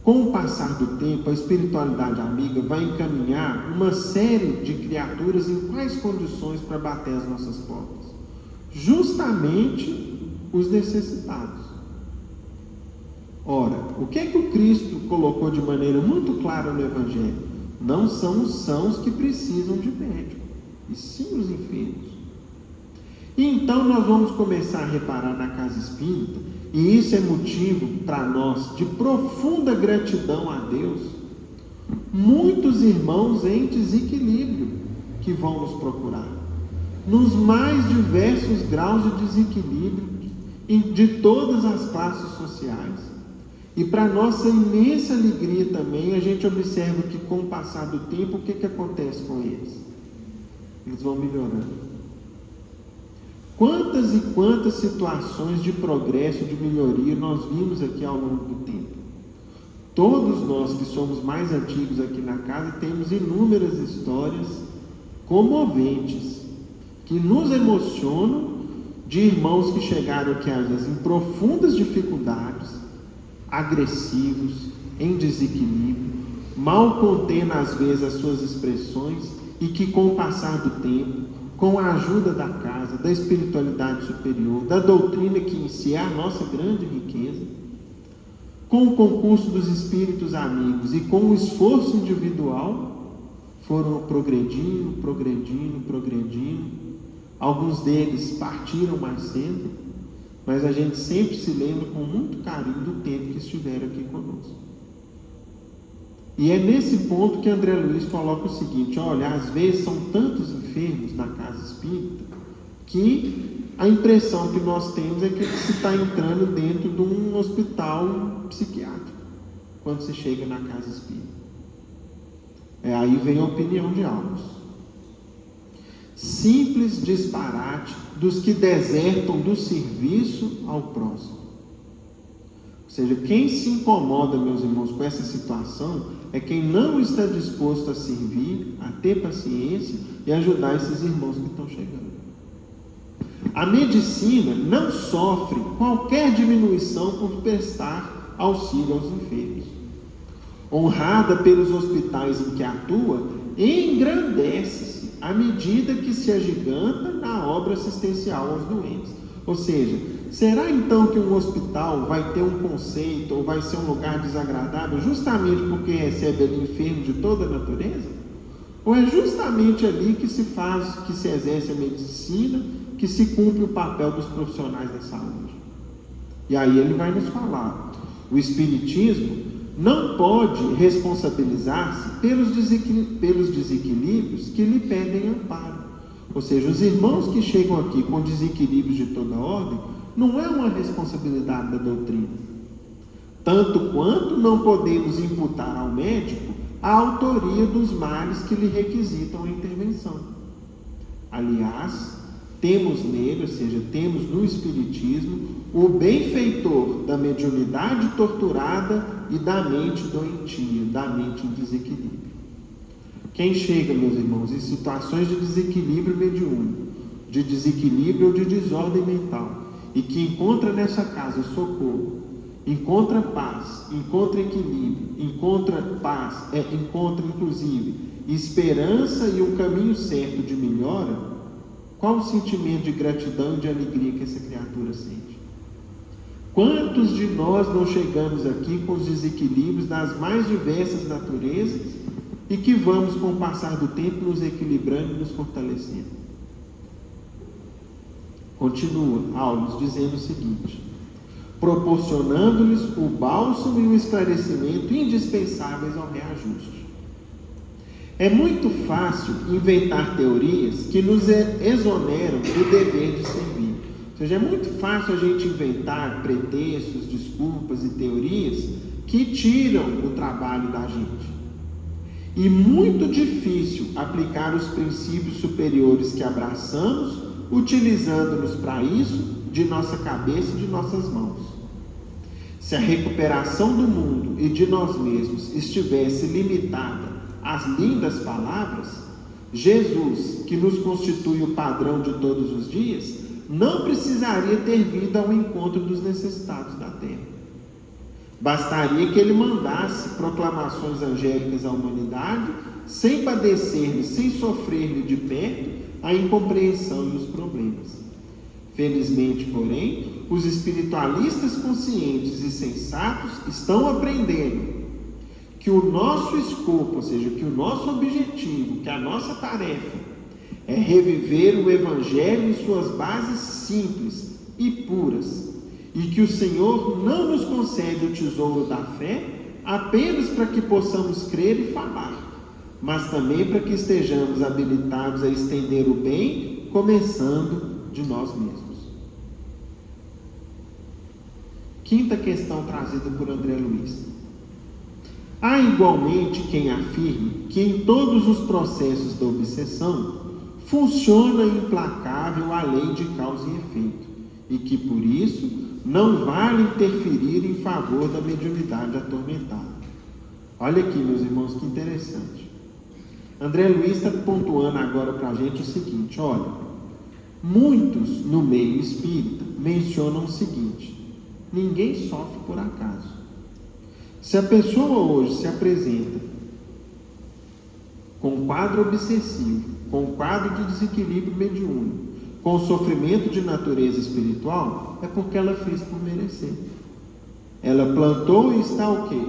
com o passar do tempo, a espiritualidade amiga vai encaminhar uma série de criaturas em quais condições para bater as nossas portas? Justamente os necessitados. Ora, o que é que o Cristo colocou de maneira muito clara no Evangelho? Não são os sãos que precisam de médico, e sim os enfermos. E então nós vamos começar a reparar na casa espírita, e isso é motivo para nós de profunda gratidão a Deus, muitos irmãos em desequilíbrio que vão nos procurar, nos mais diversos graus de desequilíbrio de todas as classes sociais. E para nossa imensa alegria também, a gente observa que com o passar do tempo, o que acontece com eles? Eles vão melhorando. Quantas e quantas situações de progresso, de melhoria nós vimos aqui ao longo do tempo. Todos nós que somos mais antigos aqui na casa temos inúmeras histórias comoventes que nos emocionam, de irmãos que chegaram aqui às vezes em profundas dificuldades, agressivos, em desequilíbrio, mal contendo às vezes as suas expressões, e que com o passar do tempo, com a ajuda da casa, da espiritualidade superior, da doutrina que em si é a nossa grande riqueza, com o concurso dos espíritos amigos e com o esforço individual, foram progredindo. Alguns deles partiram mais cedo, mas a gente sempre se lembra com muito carinho do tempo que estiveram aqui conosco. E é nesse ponto que André Luiz coloca o seguinte: olha, às vezes são tantos enfermos na casa espírita que a impressão que nós temos é que se está entrando dentro de um hospital psiquiátrico quando se chega na casa espírita. Aí vem a opinião de alguns. Simples disparate dos que desertam do serviço ao próximo. Ou seja, quem se incomoda, meus irmãos, com essa situação é quem não está disposto a servir, a ter paciência e ajudar esses irmãos que estão chegando. A medicina não sofre qualquer diminuição por prestar auxílio aos enfermos. Honrada pelos hospitais em que atua, engrandece-se à medida que se agiganta na obra assistencial aos doentes. Ou seja, será então que um hospital vai ter um conceito ou vai ser um lugar desagradável justamente porque recebe ali enfermos de toda a natureza? Ou é justamente ali que se faz, que se exerce a medicina, que se cumpre o papel dos profissionais da saúde? E aí ele vai nos falar: o Espiritismo não pode responsabilizar-se pelos desequilíbrios que lhe pedem amparo. Ou seja, os irmãos que chegam aqui com desequilíbrios de toda ordem, não é uma responsabilidade da doutrina. Tanto quanto não podemos imputar ao médico a autoria dos males que lhe requisitam a intervenção. Aliás, temos nele, ou seja, temos no Espiritismo, o benfeitor da mediunidade torturada e da mente doentia, da mente em desequilíbrio. Quem chega, meus irmãos, em situações de desequilíbrio mediúnico, de desequilíbrio ou de desordem mental, e que encontra nessa casa socorro, encontra paz, encontra equilíbrio, encontra paz, encontra inclusive esperança e um caminho certo de melhora, qual o sentimento de gratidão e de alegria que essa criatura sente? Quantos de nós não chegamos aqui com os desequilíbrios das mais diversas naturezas e que vamos, com o passar do tempo, nos equilibrando e nos fortalecendo? Continua Aulos dizendo o seguinte: proporcionando-lhes o bálsamo e o esclarecimento indispensáveis ao reajuste. É muito fácil inventar teorias que nos exoneram do dever de servir. Ou seja, é muito fácil a gente inventar pretextos, desculpas e teorias que tiram o trabalho da gente. E muito difícil aplicar os princípios superiores que abraçamos, utilizando-nos para isso de nossa cabeça e de nossas mãos. Se a recuperação do mundo e de nós mesmos estivesse limitada às lindas palavras, Jesus, que nos constitui o padrão de todos os dias, não precisaria ter vindo ao encontro dos necessitados da terra. Bastaria que ele mandasse proclamações angélicas à humanidade, sem padecer-lhe, sem sofrer-lhe de perto a incompreensão e os problemas. Felizmente, porém, os espiritualistas conscientes e sensatos estão aprendendo que o nosso escopo, ou seja, que o nosso objetivo, que a nossa tarefa é reviver o Evangelho em suas bases simples e puras, e que o Senhor não nos concede o tesouro da fé apenas para que possamos crer e falar, mas também para que estejamos habilitados a estender o bem, começando de nós mesmos. Quinta questão trazida por André Luiz. Há igualmente quem afirme que em todos os processos da obsessão funciona implacável a lei de causa e efeito, e que por isso não vale interferir em favor da mediunidade atormentada. Olha aqui, meus irmãos, que interessante. André Luiz está pontuando agora para a gente o seguinte: olha, muitos no meio espírita mencionam o seguinte: ninguém sofre por acaso. Se a pessoa hoje se apresenta com um quadro obsessivo, com um quadro de desequilíbrio mediúnico, com sofrimento de natureza espiritual, é porque ela fez por merecer. Ela plantou e está o quê?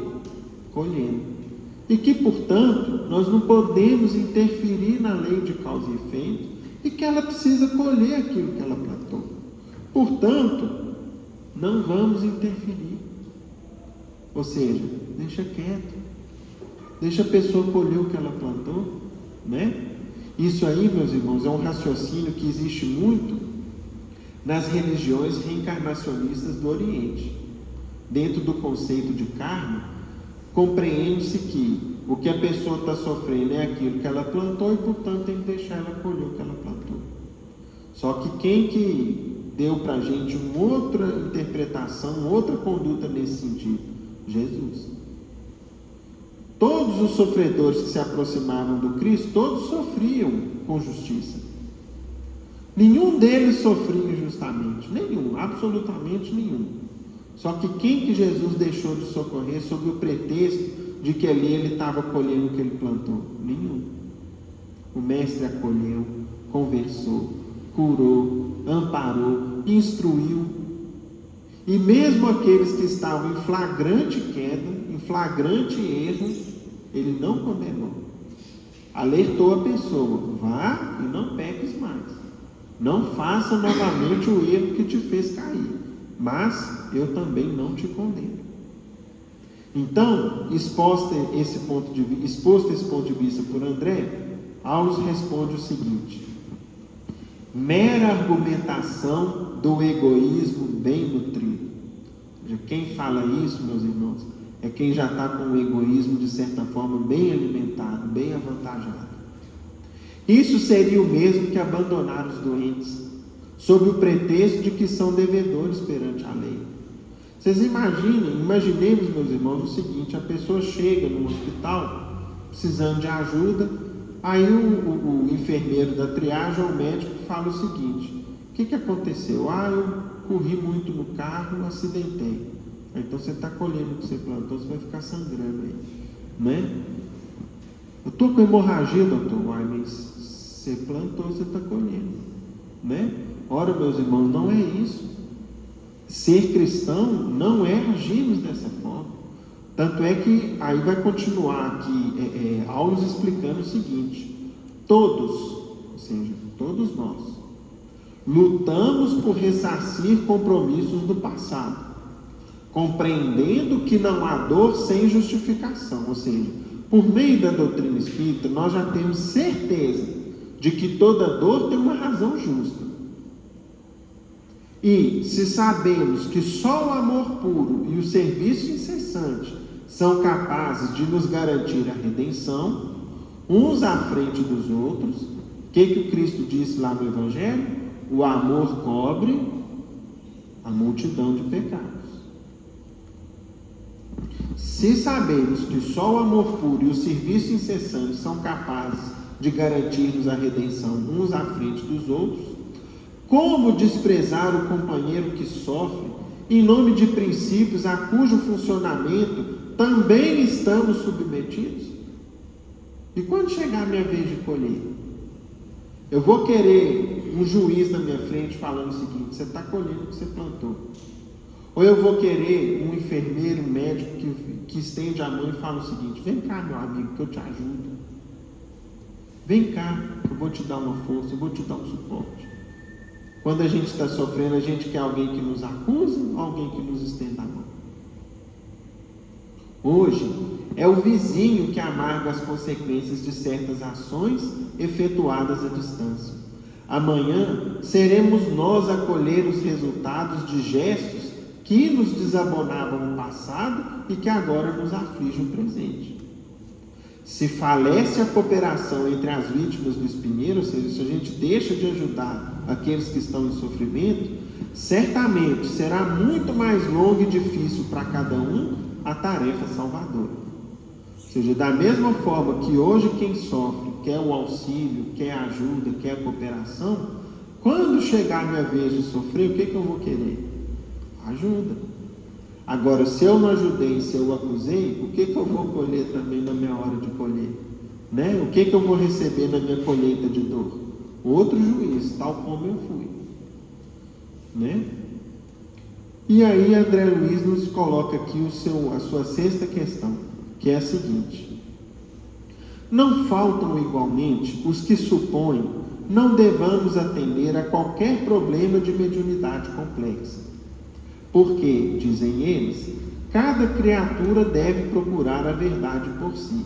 Colhendo. E que, portanto, nós não podemos interferir na lei de causa e efeito, e que ela precisa colher aquilo que ela plantou. Portanto, não vamos interferir. Ou seja, deixa quieto. Deixa a pessoa colher o que ela plantou, né? Isso aí, meus irmãos, é um raciocínio que existe muito nas religiões reencarnacionistas do Oriente. Dentro do conceito de karma, compreende-se que o que a pessoa está sofrendo é aquilo que ela plantou e, portanto, tem que deixar ela colher o que ela plantou. Só que quem que deu para a gente uma outra interpretação, outra conduta nesse sentido? Jesus. Todos os sofredores que se aproximavam do Cristo, todos sofriam com justiça. Nenhum deles sofria injustamente, nenhum, absolutamente nenhum. Só que quem que Jesus deixou de socorrer sob o pretexto de que ali ele estava colhendo o que ele plantou? Nenhum. O mestre acolheu, conversou, curou, amparou, instruiu. E mesmo aqueles que estavam em flagrante queda, em flagrante erro, ele não condenou. Alertou a pessoa: vá e não peques mais. Não faça novamente o erro que te fez cair. Mas eu também não te condeno. Então, exposto esse ponto de vista por André, Aulos responde o seguinte: mera argumentação do egoísmo bem nutrido. Quem fala isso, meus irmãos, é quem já está com o egoísmo, de certa forma, bem alimentado, bem avantajado. Isso seria o mesmo que abandonar os doentes, sob o pretexto de que são devedores perante a lei. Vocês imaginemos, meus irmãos, o seguinte: a pessoa chega no hospital precisando de ajuda, aí o enfermeiro da triagem ou o médico fala o seguinte: o que aconteceu? Eu corri muito no carro, acidentei. Então você está colhendo o que você plantou, você vai ficar sangrando aí, né? Eu estou com hemorragia, doutor. Mas você plantou, você está colhendo, né? Ora, meus irmãos, não é isso. Ser cristão não é agirmos dessa forma. Tanto é que aí vai continuar aqui Aulos explicando o seguinte: todos, ou seja, todos nós, lutamos por ressarcir compromissos do passado, compreendendo que não há dor sem justificação. Ou seja, Por meio da doutrina espírita, nós já temos certeza de que toda dor tem uma razão justa. E se sabemos que só o amor puro e o serviço incessante são capazes de nos garantir a redenção, uns à frente dos outros, o que o Cristo disse lá no Evangelho? O amor cobre a multidão de pecados. Se sabemos que só o amor puro e o serviço incessante são capazes de garantir-nos a redenção uns à frente dos outros, como desprezar o companheiro que sofre em nome de princípios a cujo funcionamento também estamos submetidos? E quando chegar a minha vez de colher, eu vou querer um juiz na minha frente falando o seguinte: você está colhendo o que você plantou. Ou eu vou querer um enfermeiro, um médico que estende a mão e fala o seguinte: vem cá, meu amigo, que eu te ajudo. Vem cá, eu vou te dar uma força, eu vou te dar um suporte. Quando a gente está sofrendo, a gente quer alguém que nos acusa ou alguém que nos estenda a mão? Hoje, é o vizinho que amarga as consequências de certas ações efetuadas à distância. Amanhã, seremos nós a colher os resultados de gestos que nos desabonavam no passado e que agora nos afligem no presente. Se falece a cooperação entre as vítimas do espinheiro, ou seja, se a gente deixa de ajudar aqueles que estão em sofrimento, certamente será muito mais longa e difícil para cada um a tarefa salvadora. Ou seja, da mesma forma que hoje quem sofre quer o auxílio, quer a ajuda, quer a cooperação, quando chegar a minha vez de sofrer, o que eu vou querer? Ajuda. Agora, se eu não ajudei, se eu acusei, o que eu vou colher também na minha hora de colher? Né? O que eu vou receber na minha colheita de dor? Outro juiz, tal como eu fui. Né? E aí André Luiz nos coloca aqui a sua sexta questão, que é a seguinte: não faltam igualmente os que supõem não devamos atender a qualquer problema de mediunidade complexa, porque, dizem eles, cada criatura deve procurar a verdade por si.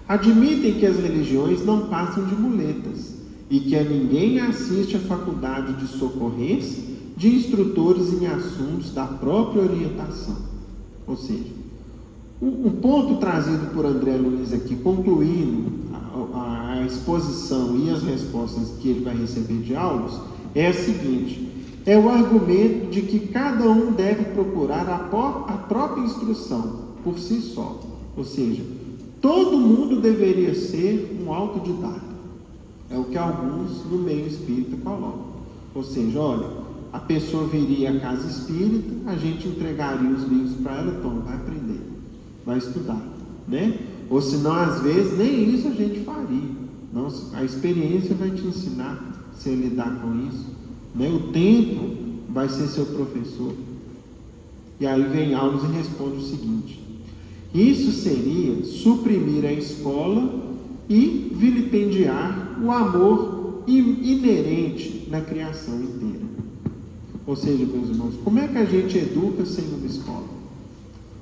Admitem que as religiões não passam de muletas e que a ninguém assiste a faculdade de socorrência de instrutores em assuntos da própria orientação. Ou seja, o ponto trazido por André Luiz aqui, concluindo a exposição e as respostas que ele vai receber de aulas, é a seguinte: é o argumento de que cada um deve procurar a própria instrução por si só. Ou seja, todo mundo deveria ser um autodidata. É o que alguns no meio espírita colocam. Ou seja, olha, a pessoa viria à casa espírita, a gente entregaria os livros para ela, toma, vai aprender, vai estudar, né? Ou senão, às vezes, nem isso a gente faria. Não, a experiência vai te ensinar a lidar com isso, né? O tempo vai ser seu professor. E aí vem Aulos e responde o seguinte: isso seria suprimir a escola e vilipendiar o amor inerente na criação inteira. Ou seja, meus irmãos, como é que a gente educa sem uma escola?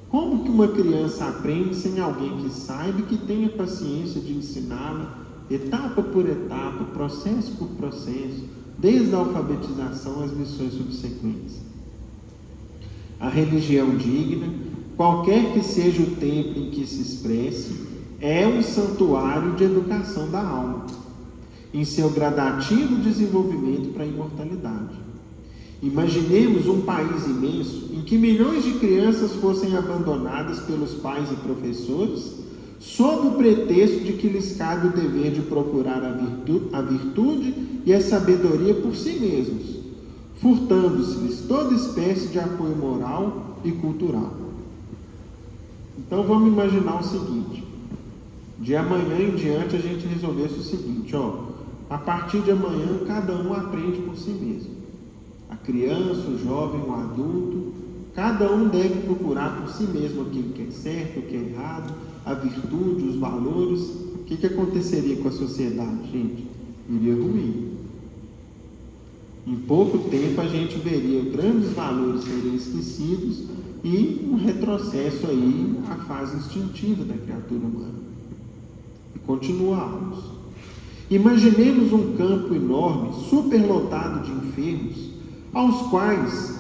Como que uma criança aprende sem alguém que saiba e que tenha paciência de ensiná-la, etapa por etapa, processo por processo, desde a alfabetização às lições subsequentes? A religião digna, qualquer que seja o tempo em que se expresse, é um santuário de educação da alma, em seu gradativo desenvolvimento para a imortalidade. Imaginemos um país imenso em que milhões de crianças fossem abandonadas pelos pais e professores, sob o pretexto de que lhes cabe o dever de procurar a virtude e a sabedoria por si mesmos, furtando-se-lhes toda espécie de apoio moral e cultural. Então vamos imaginar o seguinte: de amanhã em diante a gente resolvesse o seguinte, a partir de amanhã cada um aprende por si mesmo. A criança, o jovem, o adulto, cada um deve procurar por si mesmo aquilo que é certo, o que é errado, a virtude, os valores. O que aconteceria com a sociedade, gente? Iria ruir. Em pouco tempo a gente veria grandes valores serem esquecidos e um retrocesso aí à fase instintiva da criatura humana. E continuamos. Imaginemos um campo enorme, superlotado de enfermos, aos quais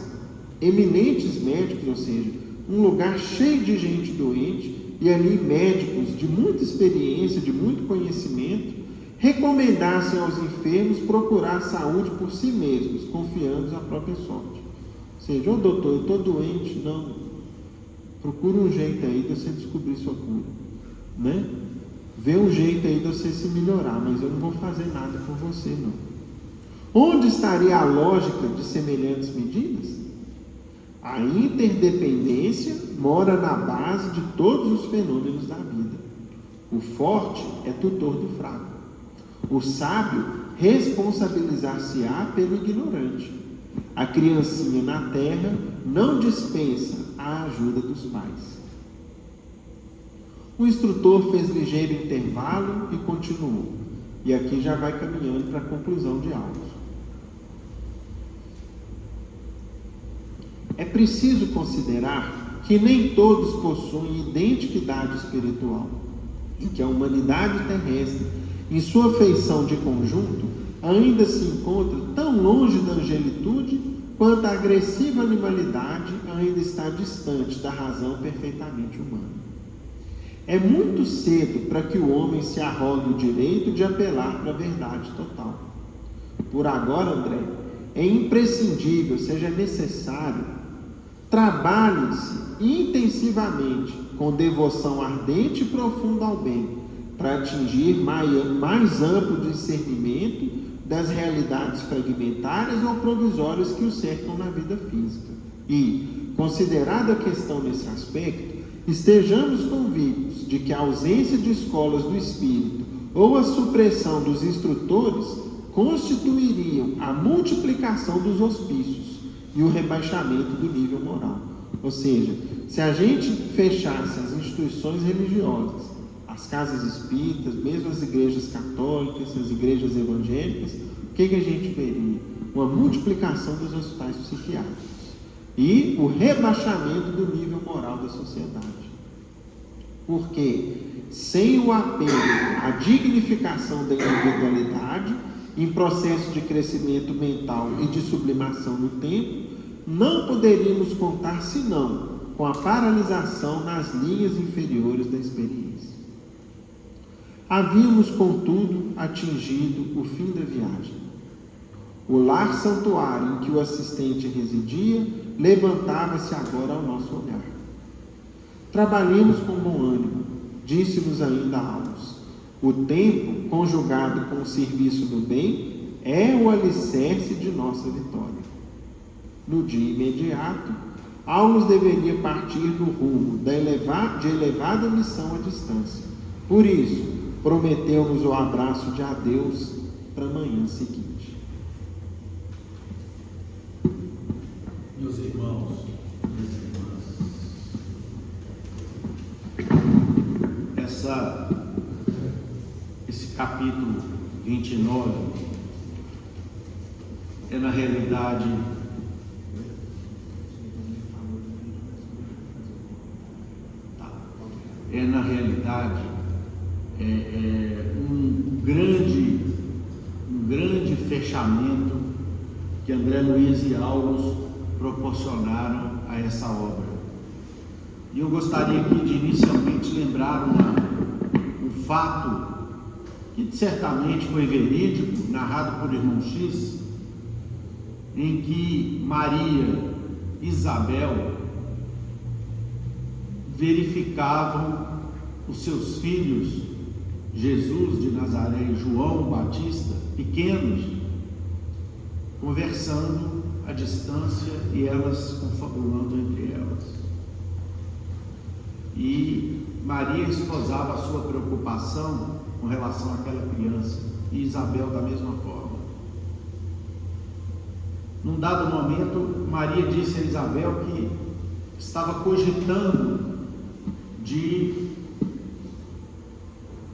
eminentes médicos, ou seja, um lugar cheio de gente doente, e ali médicos de muita experiência, de muito conhecimento, recomendassem aos enfermos procurar saúde por si mesmos, confiando na própria sorte. Ou seja, doutor, eu estou doente, não, procura um jeito aí de você descobrir sua cura, né? Vê um jeito aí de você se melhorar, mas eu não vou fazer nada por você, não. Onde estaria a lógica de semelhantes medidas? A interdependência mora na base de todos os fenômenos da vida. O forte é tutor do fraco. O sábio responsabilizar-se-á pelo ignorante. A criancinha na terra não dispensa a ajuda dos pais. O instrutor fez ligeiro intervalo e continuou. E aqui já vai caminhando para a conclusão de algo. É preciso considerar que nem todos possuem identidade espiritual e que a humanidade terrestre, em sua feição de conjunto, ainda se encontra tão longe da angelitude quanto a agressiva animalidade ainda está distante da razão perfeitamente humana. É muito cedo para que o homem se arrogue o direito de apelar para a verdade total. Por agora, André, é imprescindível, seja necessário, trabalhe-se intensivamente, com devoção ardente e profunda ao bem, para atingir mais amplo discernimento das realidades fragmentárias ou provisórias que o cercam na vida física. E, considerada a questão nesse aspecto, estejamos convictos de que a ausência de escolas do espírito ou a supressão dos instrutores constituiriam a multiplicação dos hospícios e o rebaixamento do nível moral. Ou seja, se a gente fechasse as instituições religiosas, as casas espíritas, mesmo as igrejas católicas, as igrejas evangélicas, o que a gente veria? Uma multiplicação dos hospitais psiquiátricos e o rebaixamento do nível moral da sociedade. Porque sem o apelo à dignificação da individualidade, em processo de crescimento mental e de sublimação no tempo, não poderíamos contar senão com a paralisação nas linhas inferiores da experiência. Havíamos, contudo, atingido o fim da viagem. O lar santuário em que o assistente residia levantava-se agora ao nosso olhar. Trabalhemos com bom ânimo, disse-nos ainda Alves. O tempo, conjugado com o serviço do bem, é o alicerce de nossa vitória. No dia imediato, Aulus deveria partir do rumo de elevada missão à distância. Por isso, prometeu-nos o abraço de adeus para a manhã seguinte. Meus irmãos, minhas irmãs, esse capítulo 29 é na realidade um grande fechamento que André Luiz e Aulus proporcionaram a essa obra. E eu gostaria aqui de inicialmente lembrar um fato que certamente foi verídico, narrado por irmão X, em que Maria e Isabel verificavam os seus filhos, Jesus de Nazaré e João Batista, pequenos, conversando à distância e elas confabulando entre elas. E Maria esposava a sua preocupação com relação àquela criança, e Isabel da mesma forma. Num dado momento, Maria disse a Isabel que estava cogitando de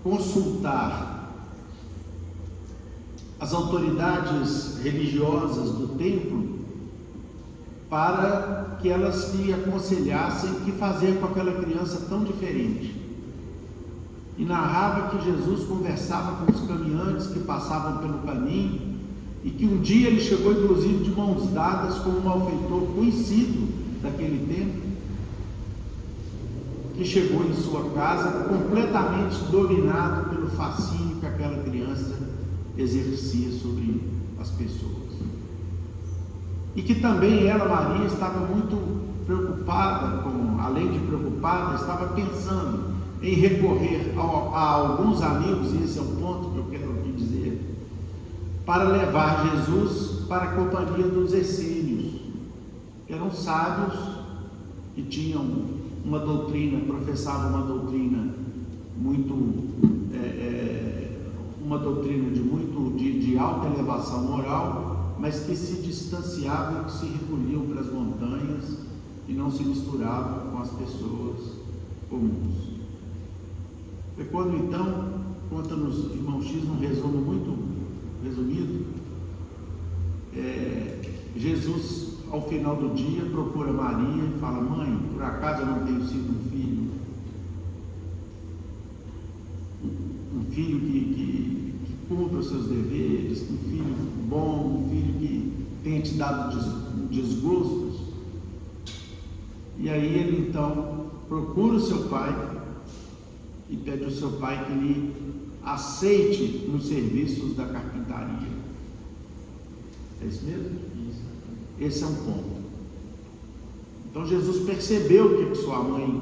consultar as autoridades religiosas do templo para que elas lhe aconselhassem o que fazer com aquela criança tão diferente. E narrava que Jesus conversava com os caminhantes que passavam pelo caminho e que um dia ele chegou inclusive de mãos dadas com um malfeitor conhecido daquele tempo, que chegou em sua casa completamente dominado pelo fascínio que aquela criança exercia sobre as pessoas. E que também ela, Maria, estava muito preocupada, além de preocupada, estava pensando em recorrer a alguns amigos, e esse é o ponto que eu quero aqui dizer, para levar Jesus para a companhia dos essênios, que eram sábios e tinham uma doutrina, professavam uma doutrina muito, uma doutrina de alta elevação moral, mas que se distanciavam, que se recolhiam para as montanhas e não se misturavam com as pessoas comuns. E quando então, conta-nos irmão X num resumo muito resumido, Jesus, ao final do dia, procura Maria e fala: mãe, por acaso eu não tenho sido um filho? Um filho que cumpra os seus deveres, um filho bom, um filho que tenha te dado desgostos? E aí ele então procura o seu pai e pede ao seu pai que lhe aceite nos serviços da carpintaria. É isso mesmo? Isso. Esse é um ponto. Então Jesus percebeu o que sua mãe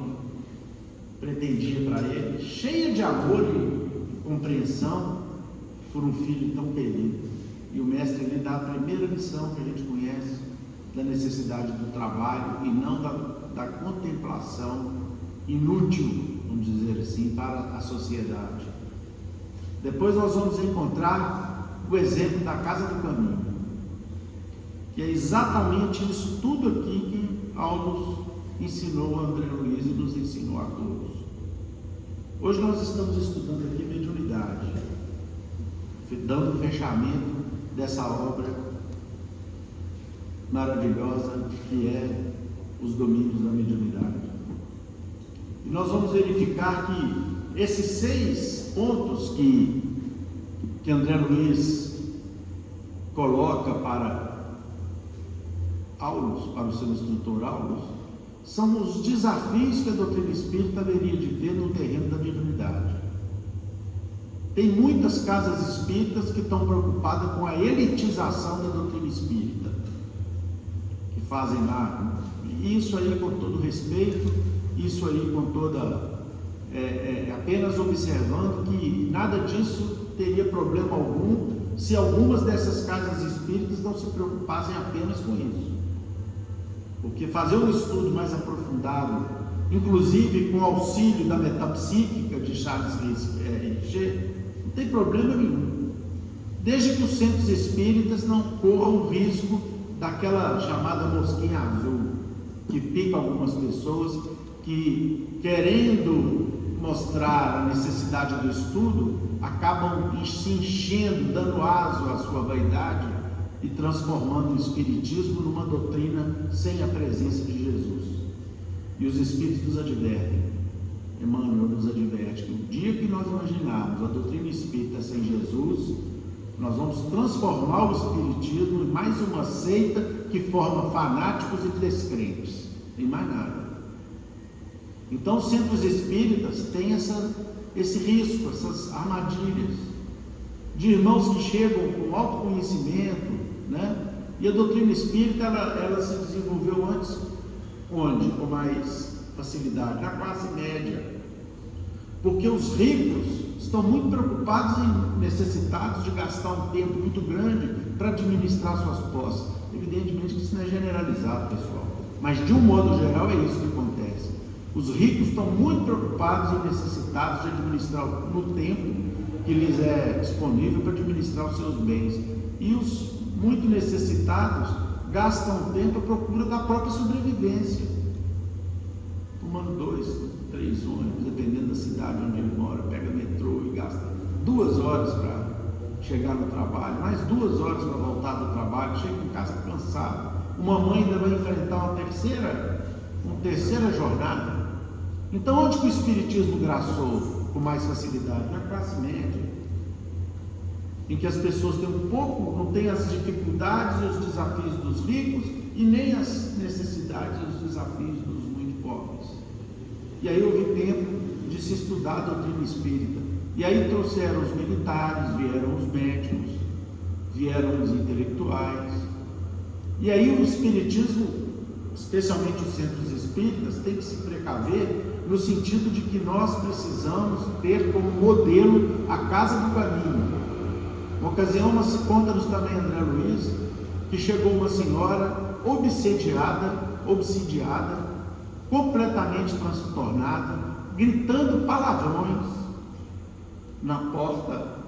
pretendia para ele, cheia de amor e compreensão por um filho tão querido. E o mestre lhe dá a primeira lição que a gente conhece, da necessidade do trabalho e não da contemplação inútil, vamos dizer assim, para a sociedade. Depois nós vamos encontrar o exemplo da Casa do Caminho, que é exatamente isso tudo aqui que Aulus ensinou a André Luiz e nos ensinou a todos. Hoje nós estamos estudando aqui mediunidade, dando fechamento dessa obra maravilhosa que é os domínios da mediunidade. E nós vamos verificar que esses 6 pontos que André Luiz coloca para Aulus, para o seu instrutor Aulus, são os desafios que a doutrina espírita haveria de ter no terreno da mediunidade. Tem muitas casas espíritas que estão preocupadas com a elitização da doutrina espírita, que fazem lá, isso aí com todo respeito, isso aí com toda, apenas observando que nada disso teria problema algum se algumas dessas casas espíritas não se preocupassem apenas com isso. Porque fazer um estudo mais aprofundado, inclusive com o auxílio da metapsíquica de Charles Richer, não tem problema nenhum, desde que os centros espíritas não corram o risco daquela chamada mosquinha azul, que pica algumas pessoas que, querendo mostrar a necessidade do estudo, acabam se enchendo, dando aso à sua vaidade e transformando o espiritismo numa doutrina sem a presença de Jesus. E os espíritos nos advertem, Emmanuel nos adverte, que o dia que nós imaginarmos a doutrina espírita sem Jesus, nós vamos transformar o espiritismo em mais uma seita que forma fanáticos e descrentes, sem mais nada. Então os centros espíritas têm esse risco, essas armadilhas de irmãos que chegam com autoconhecimento, né? E a doutrina espírita ela se desenvolveu antes onde? Com mais facilidade? Na classe média, porque os ricos estão muito preocupados e necessitados de gastar um tempo muito grande para administrar suas posses. Evidentemente que isso não é generalizado, pessoal, mas de um modo geral é isso que acontece. Os ricos estão muito preocupados e necessitados de administrar no tempo que lhes é disponível para administrar os seus bens, e os muito necessitados gastam tempo à procura da própria sobrevivência, tomando 2, 3 ônibus, dependendo da cidade onde ele mora, pega metrô e gasta 2 horas para chegar no trabalho, mais 2 horas para voltar do trabalho, chega em casa cansado. Uma mãe ainda vai enfrentar uma terceira jornada. Então, onde que o Espiritismo graçou com mais facilidade? Na classe média, em que as pessoas têm não têm as dificuldades e os desafios dos ricos e nem as necessidades e os desafios dos muito pobres. E aí houve tempo de se estudar a doutrina espírita. E aí trouxeram os militares, vieram os médicos, vieram os intelectuais. E aí o Espiritismo, especialmente os centros espíritas, tem que se precaver no sentido de que nós precisamos ter como modelo a Casa do Caminho. Uma ocasião, conta-nos também André Luiz, que chegou uma senhora obsidiada, completamente transtornada, gritando palavrões na porta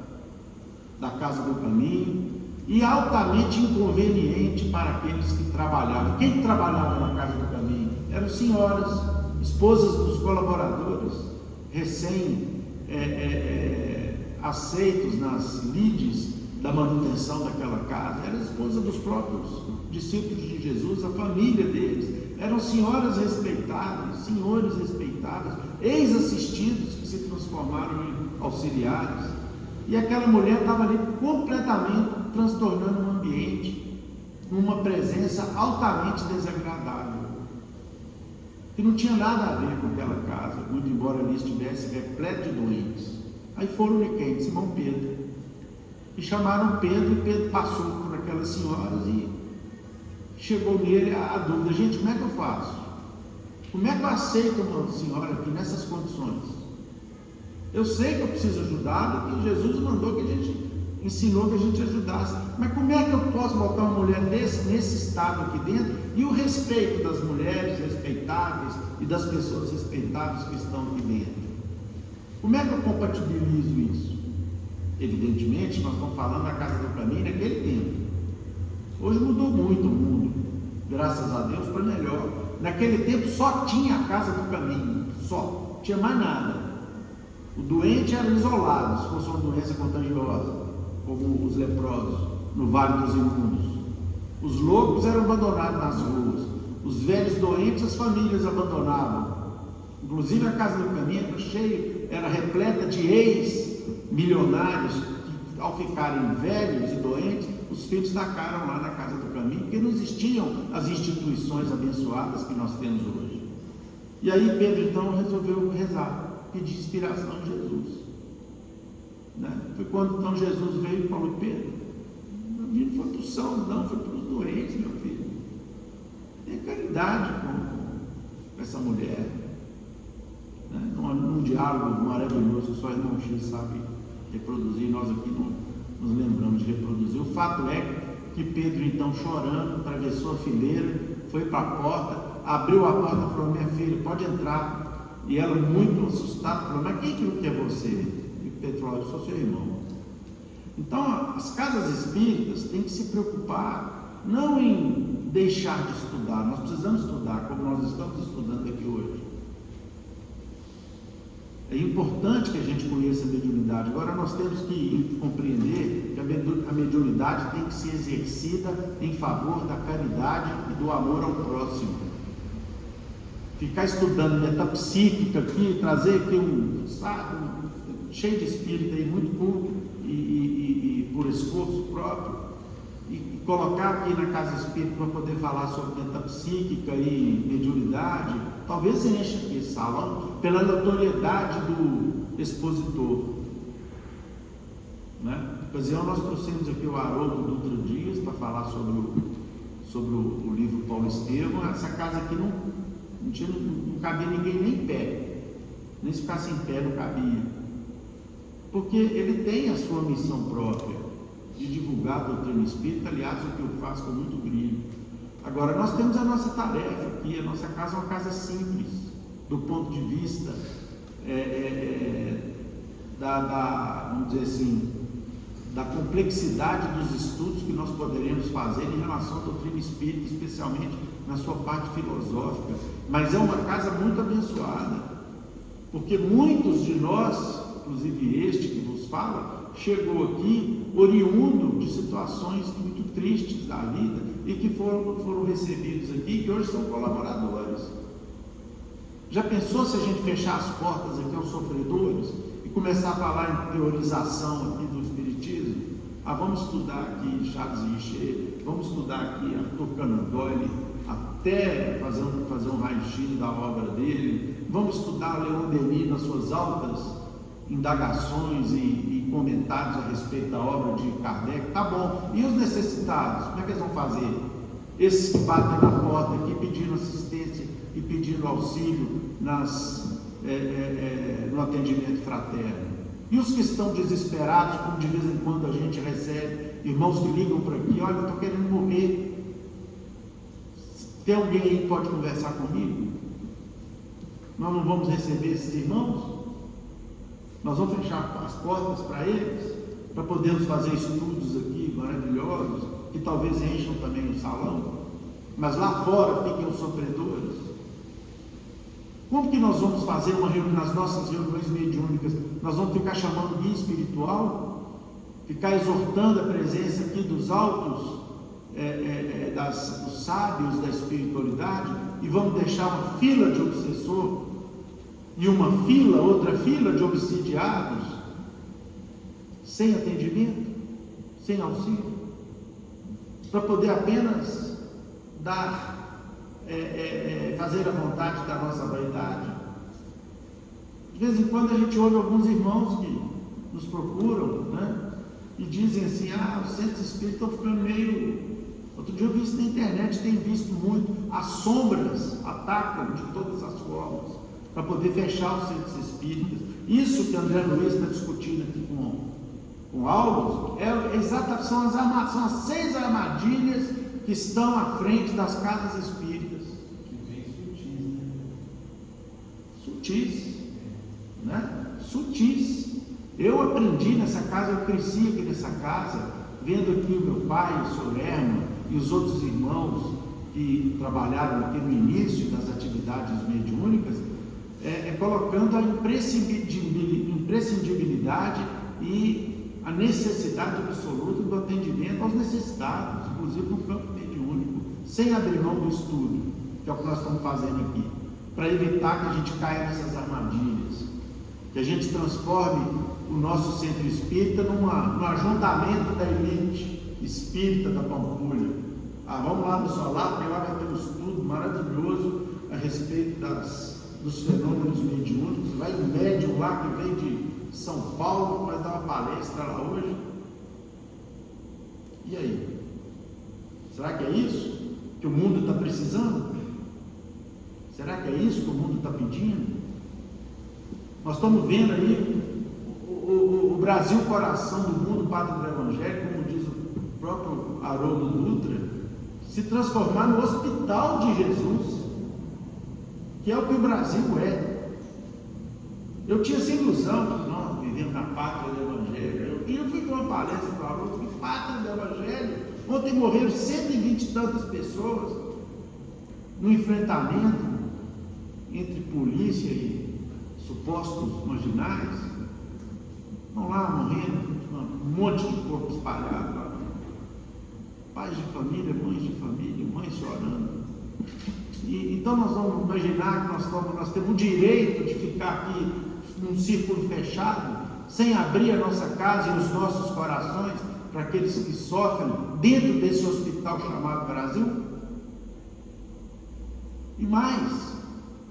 da Casa do Caminho, e altamente inconveniente para aqueles que trabalhavam. Quem trabalhava na Casa do Caminho? Eram senhoras, esposas dos colaboradores, aceitos nas lides da manutenção daquela casa. Era a esposa dos próprios discípulos de Jesus, a família deles. Eram senhoras respeitadas, senhores respeitados, ex-assistidos que se transformaram em auxiliares. E aquela mulher estava ali completamente transtornando o ambiente, numa presença altamente desagradável, que não tinha nada a ver com aquela casa, muito embora ali estivesse repleto de doentes. Aí foram de quem? De Simão Pedro. E chamaram Pedro, e Pedro passou por aquelas senhoras e chegou nele a dúvida: gente, como é que eu faço? Como é que eu aceito uma senhora aqui nessas condições? Eu sei que eu preciso ajudá-la, que Jesus mandou, que a gente ensinou que a gente ajudasse, mas como é que eu posso botar uma mulher nesse estado aqui dentro? E o respeito das mulheres respeitáveis e das pessoas respeitáveis que estão aqui dentro? Como é que eu compatibilizo isso? Evidentemente, nós estamos falando da Casa do Caminho naquele tempo. Hoje mudou muito o mundo, graças a Deus, para melhor. Naquele tempo só tinha a Casa do Caminho, só, não tinha mais nada. O doente era isolado, se fosse uma doença contagiosa, como os leprosos, no Vale dos Imundos. Os loucos eram abandonados nas ruas. Os velhos doentes, as famílias abandonavam. Inclusive a Casa do Caminho era repleta de ex-milionários que, ao ficarem velhos e doentes, os filhos tacaram lá na Casa do Caminho, porque não existiam as instituições abençoadas que nós temos hoje. E aí Pedro então resolveu rezar, pedir inspiração a Jesus. Foi quando então Jesus veio e falou: Pedro, não foi para os sãos, não, foi para os doentes, meu filho. Tenha caridade com essa mulher. Num diálogo maravilhoso que só o irmão X sabe reproduzir, nós aqui não nos lembramos de reproduzir. O fato é que Pedro, então, chorando, atravessou a fileira, foi para a porta, abriu a porta e falou: minha filha, pode entrar. E ela, muito assustada, falou: mas quem que é você? E Pedro falou: eu sou seu irmão. Então, as casas espíritas têm que se preocupar não em deixar de estudar. Nós precisamos estudar, como nós estamos estudando aqui hoje. É importante que a gente conheça a mediunidade. Agora nós temos que compreender que a mediunidade tem que ser exercida em favor da caridade e do amor ao próximo. Ficar estudando metapsíquica aqui, trazer aqui um saco cheio de espírito aí, muito culto e por esforço próprio, e colocar aqui na casa espírita para poder falar sobre metapsíquica e mediunidade, talvez encha aqui esse salão pela notoriedade do expositor. Na ocasião nós trouxemos aqui o Haroldo Dutra Dias para falar sobre o livro Paulo Estevam. Essa casa aqui não cabia ninguém nem em pé, nem se ficasse em pé não cabia, porque ele tem a sua missão própria de divulgar a doutrina espírita, aliás, o que eu faço com muito brilho. Agora, nós temos a nossa tarefa aqui. A nossa casa é uma casa simples, do ponto de vista vamos dizer assim, da complexidade dos estudos que nós poderemos fazer em relação à doutrina espírita, especialmente na sua parte filosófica. Mas é uma casa muito abençoada, porque muitos de nós, inclusive este que vos fala, chegou aqui oriundo de situações muito tristes da vida e que foram recebidos aqui, que hoje são colaboradores. Já pensou se a gente fechar as portas aqui aos sofredores e começar a falar em teorização aqui do Espiritismo? Vamos estudar aqui Charles Richer, vamos estudar aqui Arthur Conan Doyle, até fazer um raio-x da obra dele, vamos estudar Leon Denis nas suas altas indagações e comentários a respeito da obra de Kardec. Tá bom, e os necessitados, como é que eles vão fazer? Esses que batem na porta aqui pedindo assistência e pedindo auxílio no atendimento fraterno. E os que estão desesperados, como de vez em quando a gente recebe irmãos que ligam para aqui: olha, eu estou querendo morrer, tem alguém aí que pode conversar comigo? Nós não vamos receber esses irmãos? Nós vamos fechar as portas para eles, para podermos fazer estudos aqui maravilhosos, que talvez encham também o salão, mas lá fora fiquem os sofredores. Como que nós vamos fazer nas nossas reuniões mediúnicas? Nós vamos ficar chamando guia espiritual? Ficar exortando a presença aqui dos altos, dos sábios da espiritualidade, e vamos deixar uma fila de obsessor e outra fila de obsidiados, sem atendimento, sem auxílio, para poder apenas fazer a vontade da nossa vaidade? De vez em quando a gente ouve alguns irmãos que nos procuram, né, e dizem assim: os centros espíritas estão ficando meio... Outro dia eu vi isso na internet, tenho visto muito, as sombras atacam de todas as formas para poder fechar os centros espíritas. Isso que André Luiz está discutindo aqui com Alves são as 6 armadilhas que estão à frente das casas espíritas. Que vem Sutis, né? Sutis. Eu aprendi nessa casa, eu cresci aqui nessa casa, vendo aqui o meu pai, o Sr. Herman e os outros irmãos que trabalharam aqui no início das atividades mediúnicas, colocando a imprescindibilidade e a necessidade absoluta do atendimento aos necessitados, inclusive no campo mediúnico, sem abrir mão do estudo, que é o que nós estamos fazendo aqui, para evitar que a gente caia nessas armadilhas, que a gente transforme o nosso centro espírita no ajuntamento da elite espírita da Pampulha. Vamos lá no Solar, porque lá vai ter um estudo maravilhoso a respeito dos fenômenos mediúnicos. Vai um médium lá que vem de São Paulo, vai dar uma palestra lá hoje. E aí? Será que é isso que o mundo está precisando? Será que é isso que o mundo está pedindo? Nós estamos vendo aí o Brasil, coração do mundo, pátria do Evangelho, como diz o próprio Haroldo Dutra, se transformar no hospital de Jesus, que é o que o Brasil é. Eu tinha essa ilusão de nós vivendo na pátria do Evangelho. Eu fui ver uma palestra do Haroldo, que pátria do Evangelho. Ontem morreram 120 e tantas pessoas no enfrentamento entre polícia e supostos marginais. Estão lá morrendo, um monte de corpo espalhado lá. Pais de família, mães chorando. Então nós vamos imaginar que nós temos o direito de ficar aqui num círculo fechado, sem abrir a nossa casa e os nossos corações para aqueles que sofrem dentro desse hospital chamado Brasil? E mais,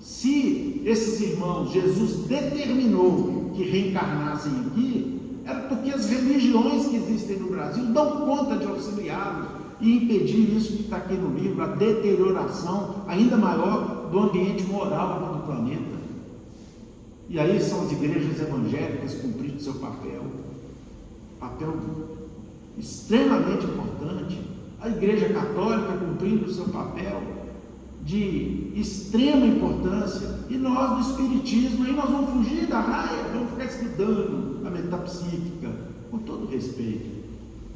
se esses irmãos, Jesus determinou que reencarnassem aqui, era porque as religiões que existem no Brasil dão conta de auxiliá-los e impedir isso que está aqui no livro, a deterioração ainda maior do ambiente moral aqui do planeta. E aí são as igrejas evangélicas cumprindo seu papel extremamente importante, a Igreja Católica cumprindo o seu papel de extrema importância, e nós do Espiritismo, aí nós vamos fugir da raia, vamos ficar estudando a metapsíquica, com todo respeito.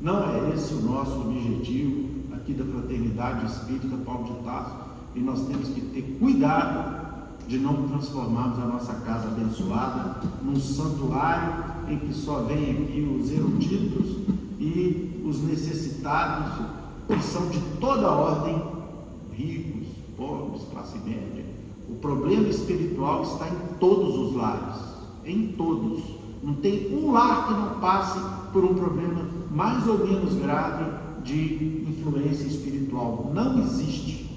Não é esse o nosso objetivo aqui da Fraternidade Espírita Paulo de Tarso, e nós temos que ter cuidado de não transformarmos a nossa casa abençoada num santuário em que só vêm aqui os eruditos e os necessitados, que são de toda ordem, ricos, pobres, classe média. O problema espiritual está em todos os lares, em todos. Não tem um lar que não passe por um problema mais ou menos grave de influência espiritual. Não existe.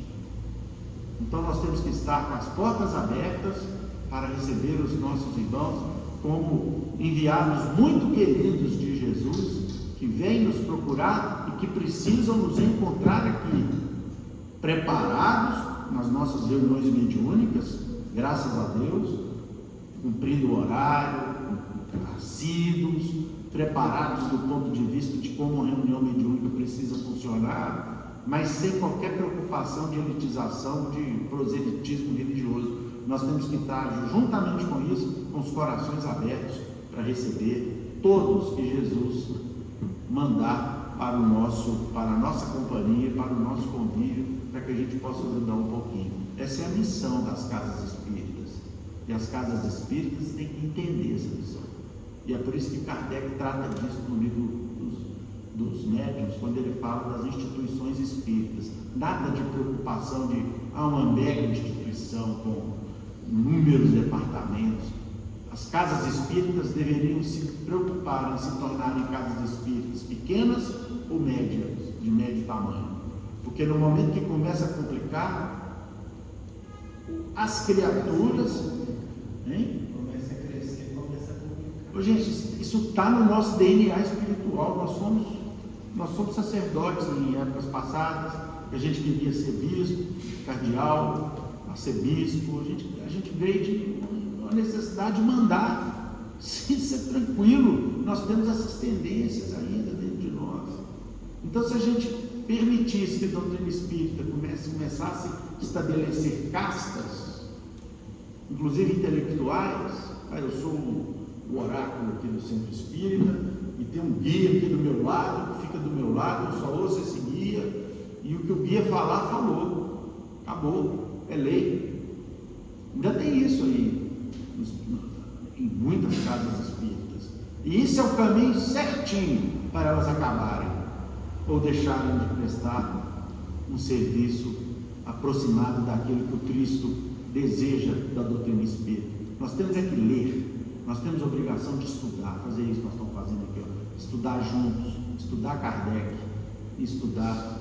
Então nós temos que estar com as portas abertas para receber os nossos irmãos como enviados muito queridos de Jesus, que vêm nos procurar e que precisam nos encontrar aqui, preparados nas nossas reuniões mediúnicas, graças a Deus, cumprindo o horário, assíduos, preparados do ponto de vista de como a reunião mediúnica precisa funcionar, mas sem qualquer preocupação de elitização, de proselitismo religioso. Nós temos que estar, juntamente com isso, com os corações abertos para receber todos que Jesus mandar para a nossa companhia, para o nosso convívio, para que a gente possa ajudar um pouquinho. Essa é a missão das casas espíritas. E as casas espíritas têm que entender essa missão. E é por isso que Kardec trata disso no livro dos médiuns, quando ele fala das instituições espíritas. Nada de preocupação de uma mega instituição com inúmeros departamentos. As casas espíritas deveriam se preocupar em se tornarem casas espíritas pequenas ou médias, de médio tamanho. Porque no momento que começa a complicar, as criaturas, Começa a crescer, começa a complicar. Ô, gente, isso está no nosso DNA espiritual. Nós somos sacerdotes em épocas passadas. A gente queria ser bispo, cardeal, arcebispo. A gente veio de uma necessidade de mandar, sem ser tranquilo. Nós temos essas tendências ainda dentro de nós. Então, se a gente permitisse que a doutrina espírita começasse a estabelecer castas, inclusive intelectuais, eu sou o oráculo aqui do Centro Espírita e tem um guia aqui do meu lado, que fica do meu lado, eu só ouço esse guia, e o que o guia falar, falou, acabou, é lei. Ainda tem isso aí em muitas casas espíritas, e isso é o caminho certinho para elas acabarem ou deixarem de prestar um serviço aproximado daquilo que o Cristo deseja da doutrina espírita. Nós temos é que ler, nós temos a obrigação de estudar, fazer isso que nós estamos fazendo aqui, estudar juntos, estudar Kardec, estudar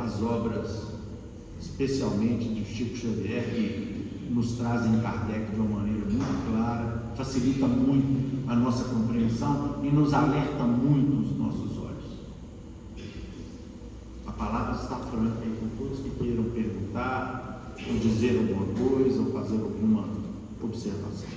as obras, especialmente de Chico Xavier, que nos trazem Kardec de uma maneira muito clara, facilita muito a nossa compreensão e nos alerta muito os nossos olhos. A palavra está franca aí com todos que queiram perguntar, ou dizer alguma coisa, ou fazer alguma observação.